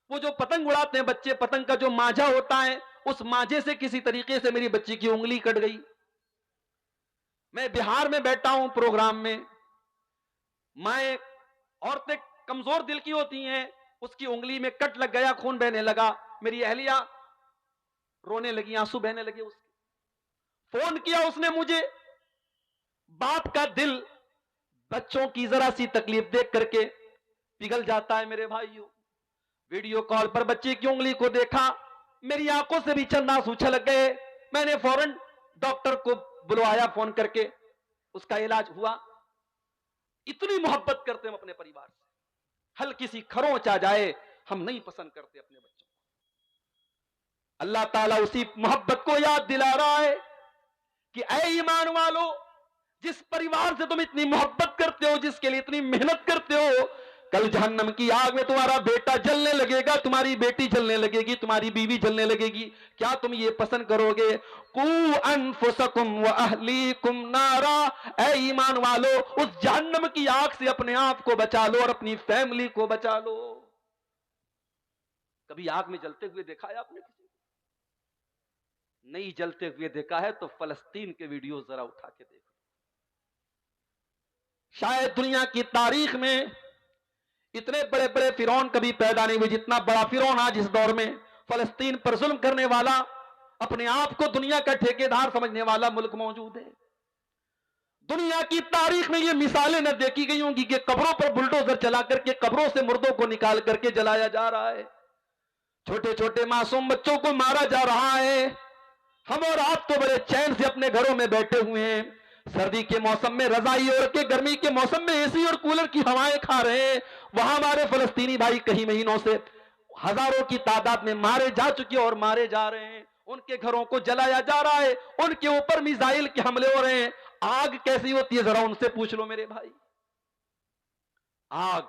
وہ جو پتنگ اڑاتے ہیں بچے, پتنگ کا جو ماجھا ہوتا ہے, اس ماجھے سے کسی طریقے سے میری بچی کی انگلی کٹ گئی. میں بہار میں بیٹھا ہوں پروگرام میں, مائیں عورتیں کمزور دل کی ہوتی ہیں, اس کی انگلی میں کٹ لگ گیا, خون بہنے لگا. میری اہلیہ رونے لگی, آنسو بہنے لگے. اس کے فون کیا اس نے مجھے. باپ کا دل بچوں کی ذرا سی تکلیف دیکھ کر کے پگھل جاتا ہے میرے بھائیوں. ویڈیو کال پر بچے کی انگلی کو دیکھا, میری آنکھوں سے بھی چند آنسو چھلک گئے. میں نے فوراً ڈاکٹر کو بلوایا فون کر کے, اس کا علاج ہوا. اتنی محبت کرتے ہم اپنے پریوار سے, ہلکی سی کھروچ آ جائے ہم نہیں پسند کرتے اپنے بچوں کو. اللہ تعالیٰ اسی محبت کو یاد دلا رہا ہے کہ اے ایمان والو, جس پریوار سے تم اتنی محبت کرتے ہو, جس کے لیے اتنی محنت کرتے ہو, کل جہنم کی آگ میں تمہارا بیٹا جلنے لگے گا, تمہاری بیٹی جلنے لگے گی, تمہاری بیوی جلنے لگے گی. کیا تم یہ پسند کرو گے؟ قُوا أَنفُسَكُمْ وَأَهْلِيكُمْ نَارًا, اے ایمان والو اس جہنم کی آگ سے اپنے آپ کو بچا لو اور اپنی فیملی کو بچا لو. کبھی آگ میں جلتے ہوئے دیکھا ہے آپ نے؟ کسی نہیں جلتے ہوئے دیکھا ہے تو فلسطین کے ویڈیو ذرا اٹھا کے دیکھو. شاید دنیا کی تاریخ میں اتنے بڑے بڑے فرعون کبھی پیدا نہیں ہوئے جتنا بڑا فرعون آج اس دور میں فلسطین پر ظلم کرنے والا, اپنے آپ کو دنیا کا ٹھیکیدار سمجھنے والا ملک موجود ہے. دنیا کی تاریخ میں یہ مثالیں نہ دیکھی گئی ہوں گی کہ قبروں پر بلڈوزر چلا کر کے قبروں سے مردوں کو نکال کر کے جلایا جا رہا ہے, چھوٹے چھوٹے معصوم بچوں کو مارا جا رہا ہے. ہم اور آپ تو بڑے چین سے اپنے گھروں میں بیٹھے ہوئے ہیں, سردی کے موسم میں رضائی اوڑھ کے, گرمی کے موسم میں اے سی اور کولر کی ہوائیں کھا رہے ہیں. وہاں ہمارے فلسطینی بھائی کئی مہینوں سے ہزاروں کی تعداد میں مارے جا چکے اور مارے جا رہے ہیں. ان کے گھروں کو جلایا جا رہا ہے, ان کے اوپر میزائل کے حملے ہو رہے ہیں. آگ کیسی ہوتی ہے ذرا ان سے پوچھ لو میرے بھائی. آگ,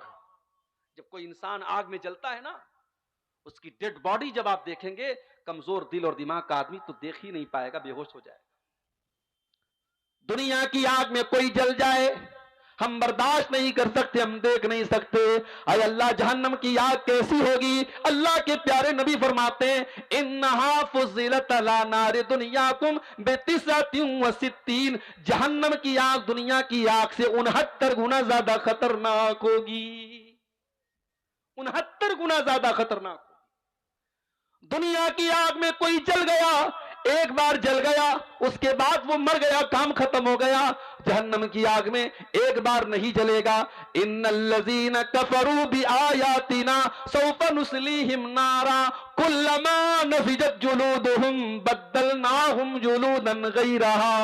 جب کوئی انسان آگ میں جلتا ہے نا, اس کی ڈیڈ باڈی جب آپ دیکھیں گے, کمزور دل اور دماغ کا آدمی تو دیکھ ہی نہیں پائے گا, بے ہوش ہو جائے گا. دنیا کی آگ میں کوئی جل جائے ہم برداشت نہیں کر سکتے, ہم دیکھ نہیں سکتے. اے اللہ جہنم کی آگ کیسی ہوگی؟ اللہ کے پیارے نبی فرماتے ہیں انہا فضلت علی نار دنیاکم ب69, جہنم کی آگ دنیا کی آگ سے 69 گنا زیادہ خطرناک ہوگی. 69 گنا زیادہ خطرناک. دنیا کی آگ میں کوئی جل گیا, ایک بار جل گیا اس کے بعد وہ مر گیا، کام ختم ہو گیا۔ جہنم کی آگ میں ایک بار نہیں جلے گا۔ ان الذین کفروا بآیاتنا سوف نصلیہم نارا کلما نضجت جلودہم بدلناہم جلودا غیرہا۔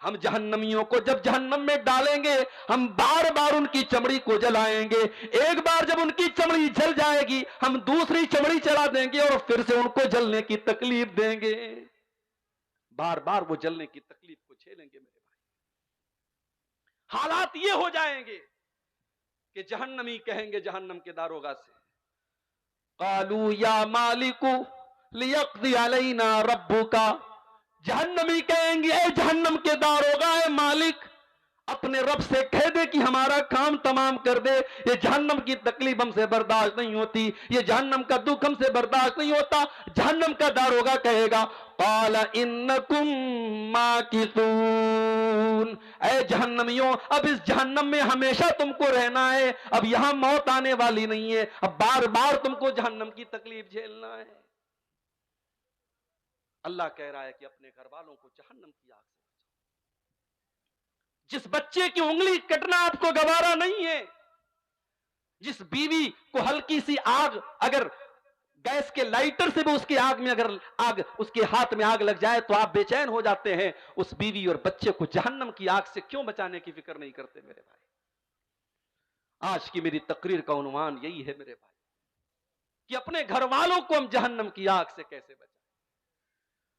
ہم جہنمیوں کو جب جہنم میں ڈالیں گے ہم بار بار ان کی چمڑی کو جلائیں گے، ایک بار جب ان کی چمڑی جل جائے گی ہم دوسری چمڑی چلا دیں گے اور پھر سے ان کو جلنے کی تکلیف دیں گے، بار بار وہ جلنے کی تکلیف کو جھیلیں گے۔ میرے بھائی حالات یہ ہو جائیں گے کہ جہنمی کہیں گے جہنم کے داروغہ سے، قالوا یا مالک لیقضی علینا ربک، جہنمی کہیں گے اے جہنم کے داروغہ، اے مالک اپنے رب سے کہہ دے کہ ہمارا کام تمام کر دے، یہ جہنم کی تکلیف ہم سے برداشت نہیں ہوتی، یہ جہنم کا دکھ ہم سے برداشت نہیں ہوتا۔ جہنم کا داروغہ کہے گا قال انکم ماکثون، اے جہنمیوں اب اس جہنم میں ہمیشہ تم کو رہنا ہے، اب یہاں موت آنے والی نہیں ہے، اب بار بار تم کو جہنم کی تکلیف جھیلنا ہے۔ اللہ کہہ رہا ہے کہ اپنے گھر والوں کو جہنم کی آگ سے بچاؤ۔ جس بچے کی انگلی کٹنا آپ کو گوارا نہیں ہے، جس بیوی کو ہلکی سی آگ اگر گیس کے لائٹر سے بھی اس کی آگ میں اگر آگ اس کے ہاتھ میں آگ لگ جائے تو آپ بے چین ہو جاتے ہیں، اس بیوی اور بچے کو جہنم کی آگ سے کیوں بچانے کی فکر نہیں کرتے میرے بھائی؟ آج کی میری تقریر کا عنوان یہی ہے میرے بھائی کہ اپنے گھر والوں کو ہم جہنم کی آگ سے کیسے بچائیں۔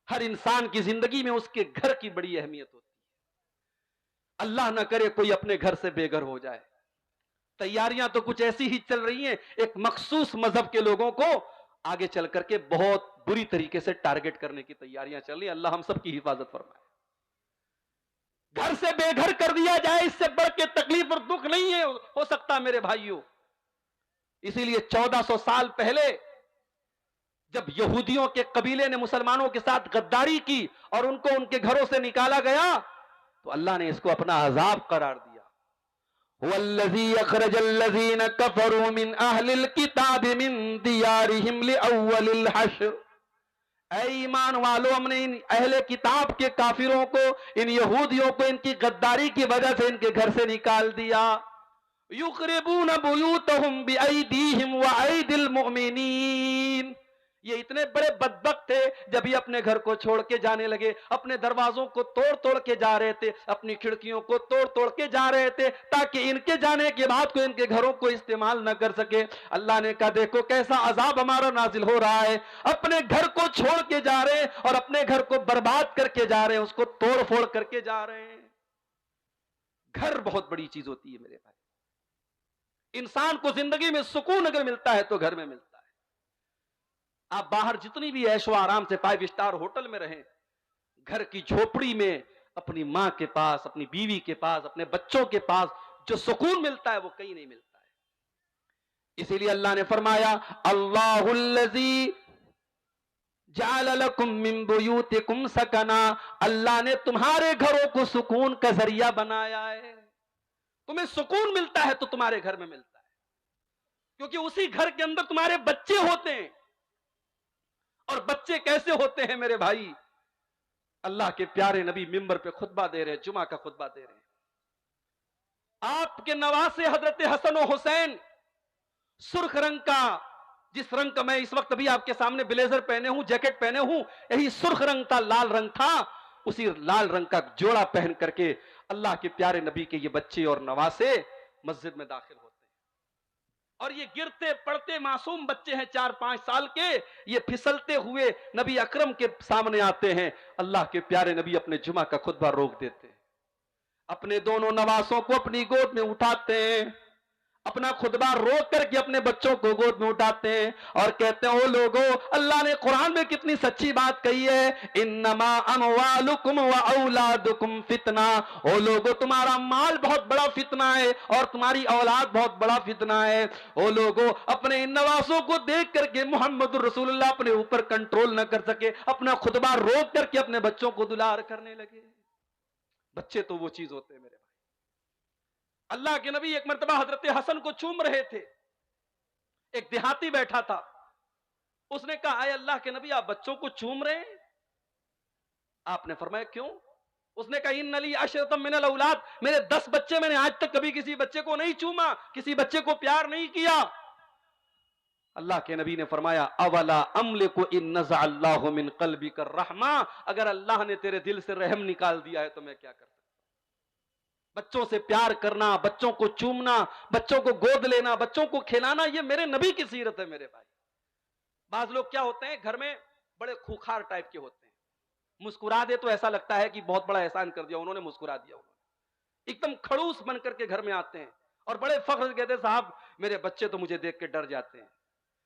ہر انسان کی زندگی میں اس کے گھر کی بڑی اہمیت ہوتی ہے، اللہ نہ کرے کوئی اپنے گھر سے بے گھر ہو جائے۔ تیاریاں تو کچھ ایسی ہی چل رہی ہیں، ایک مخصوص مذہب کے لوگوں کو آگے چل کر کے بہت بری طریقے سے ٹارگٹ کرنے کی تیاریاں چل رہی ہیں، اللہ ہم سب کی حفاظت فرمائے۔ گھر سے بے گھر کر دیا جائے، اس سے بڑھ کے تکلیف اور دکھ نہیں ہے ہو سکتا میرے بھائیوں۔ اسی لیے 1400 سال پہلے جب یہودیوں کے قبیلے نے مسلمانوں کے ساتھ غداری کی اور ان کو ان کے گھروں سے نکالا گیا تو اللہ نے اس کو اپنا عذاب قرار دیا۔ وَالَّذِي أَخْرَجَ الَّذِينَ كَفَرُوا مِنْ أَهْلِ الْكِتَابِ مِنْ دِيَارِهِمْ لِأَوَّلِ الْحَشْرِ، اے ایمان والو ہم نے ان اہل کتاب کے کافروں کو، ان یہودیوں کو ان کی غداری کی وجہ سے ان کے گھر سے نکال دیا۔ يُخْرِبُونَ بُيُوتَهُمْ بِأَيْدِيهِمْ وَأَيْدِي الْمُؤْمِنِينَ، یہ اتنے بڑے بدبخت تھے جب یہ اپنے گھر کو چھوڑ کے جانے لگے، اپنے دروازوں کو توڑ توڑ کے جا رہے تھے، اپنی کھڑکیوں کو توڑ توڑ کے جا رہے تھے تاکہ ان کے جانے کے بعد کوئی ان کے گھروں کو استعمال نہ کر سکے۔ اللہ نے کہا دیکھو کیسا عذاب ہمارا نازل ہو رہا ہے، اپنے گھر کو چھوڑ کے جا رہے ہیں اور اپنے گھر کو برباد کر کے جا رہے ہیں، اس کو توڑ پھوڑ کر کے جا رہے ہیں۔ گھر بہت بڑی چیز ہوتی ہے میرے بھائی، انسان کو زندگی میں سکون اگر ملتا ہے تو گھر میں ملتا ہے۔ آپ باہر جتنی بھی عیش و آرام سے 5 اسٹار ہوٹل میں رہیں، گھر کی جھوپڑی میں اپنی ماں کے پاس، اپنی بیوی کے پاس، اپنے بچوں کے پاس جو سکون ملتا ہے وہ کہیں نہیں ملتا ہے۔ اسی لیے اللہ نے فرمایا اللہ الذی جعل لکم من بیوتکم سکنا، اللہ نے تمہارے گھروں کو سکون کا ذریعہ بنایا ہے۔ تمہیں سکون ملتا ہے تو تمہارے گھر میں ملتا ہے، کیونکہ اسی گھر کے اندر تمہارے بچے ہوتے ہیں۔ اور بچے کیسے ہوتے ہیں میرے بھائی؟ اللہ کے پیارے نبی منبر پہ خطبہ دے رہے ہیں، جمعہ کا خطبہ دے رہے ہیں، آپ کے نواسے حضرت حسن و حسین سرخ رنگ کا، جس رنگ کا میں اس وقت بھی آپ کے سامنے بلیزر پہنے ہوں، جیکٹ پہنے ہوں، یہی سرخ رنگ تھا، لال رنگ تھا، اسی لال رنگ کا جوڑا پہن کر کے اللہ کے پیارے نبی کے یہ بچے اور نواسے مسجد میں داخل ہوتے ہیں، اور یہ گرتے پڑتے معصوم بچے ہیں 4-5 سال کے، یہ پھسلتے ہوئے نبی اکرم کے سامنے آتے ہیں۔ اللہ کے پیارے نبی اپنے جمعہ کا خطبہ روک دیتے ہیں، اپنے دونوں نواسوں کو اپنی گود میں اٹھاتے ہیں، اپنا خطبہ روک کر کے اپنے بچوں کو گود میں اٹھاتے ہیں اور کہتے ہیں او لوگو، اللہ نے قرآن میں کتنی سچی بات کہی ہے، انما اموالکم و اولادکم فتنہ، او لوگو تمہارا مال بہت بڑا فتنہ ہے اور تمہاری اولاد بہت بڑا فتنہ ہے۔ او لوگو اپنے ان نواسوں کو دیکھ کر کے محمد الرسول اللہ اپنے اوپر کنٹرول نہ کر سکے، اپنا خطبہ روک کر کے اپنے بچوں کو دلار کرنے لگے۔ بچے تو وہ چیز ہوتے ہیں میرے بھائی۔ اللہ کے نبی ایک مرتبہ حضرت حسن کو چوم رہے تھے، ایک دیہاتی بیٹھا تھا، اس نے کہا اے اللہ کے نبی آپ بچوں کو چوم رہے ہیں؟ آپ نے فرمایا کیوں؟ اس نے کہا ان لی عشرۃ من الاولاد، میرے 10 بچے، میں نے آج تک کبھی کسی بچے کو نہیں چوما، کسی بچے کو پیار نہیں کیا۔ اللہ کے نبی نے فرمایا اولا املک ان نزع اللہ من قلبک الرحمہ، اگر اللہ نے تیرے دل سے رحم نکال دیا ہے تو میں کیا کر سکتا؟ بچوں سے پیار کرنا، بچوں کو چومنا، بچوں کو گود لینا، بچوں کو کھلانا، یہ میرے نبی کی سیرت ہے میرے بھائی۔ بعض لوگ کیا ہوتے ہیں گھر میں بڑے خوخار ٹائپ کے ہوتے ہیں، مسکرا دے تو ایسا لگتا ہے کہ بہت بڑا احسان کر دیا انہوں نے، مسکرا دیا انہوں نے، ایک دم کھڑوس بن کر کے گھر میں آتے ہیں اور بڑے فخر سے کہتے ہیں صاحب میرے بچے تو مجھے دیکھ کے ڈر جاتے ہیں،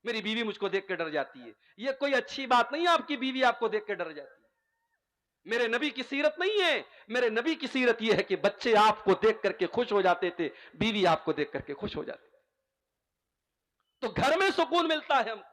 میری بیوی مجھ کو دیکھ کے ڈر جاتی ہے۔ یہ کوئی اچھی بات نہیں ہے آپ کی بیوی آپ کو دیکھ کے ڈر جاتی ہے، میرے نبی کی سیرت نہیں ہے۔ میرے نبی کی سیرت یہ ہے کہ بچے آپ کو دیکھ کر کے خوش ہو جاتے تھے، بیوی آپ کو دیکھ کر کے خوش ہو جاتی تھی، تو گھر میں سکون ملتا ہے ہم کو۔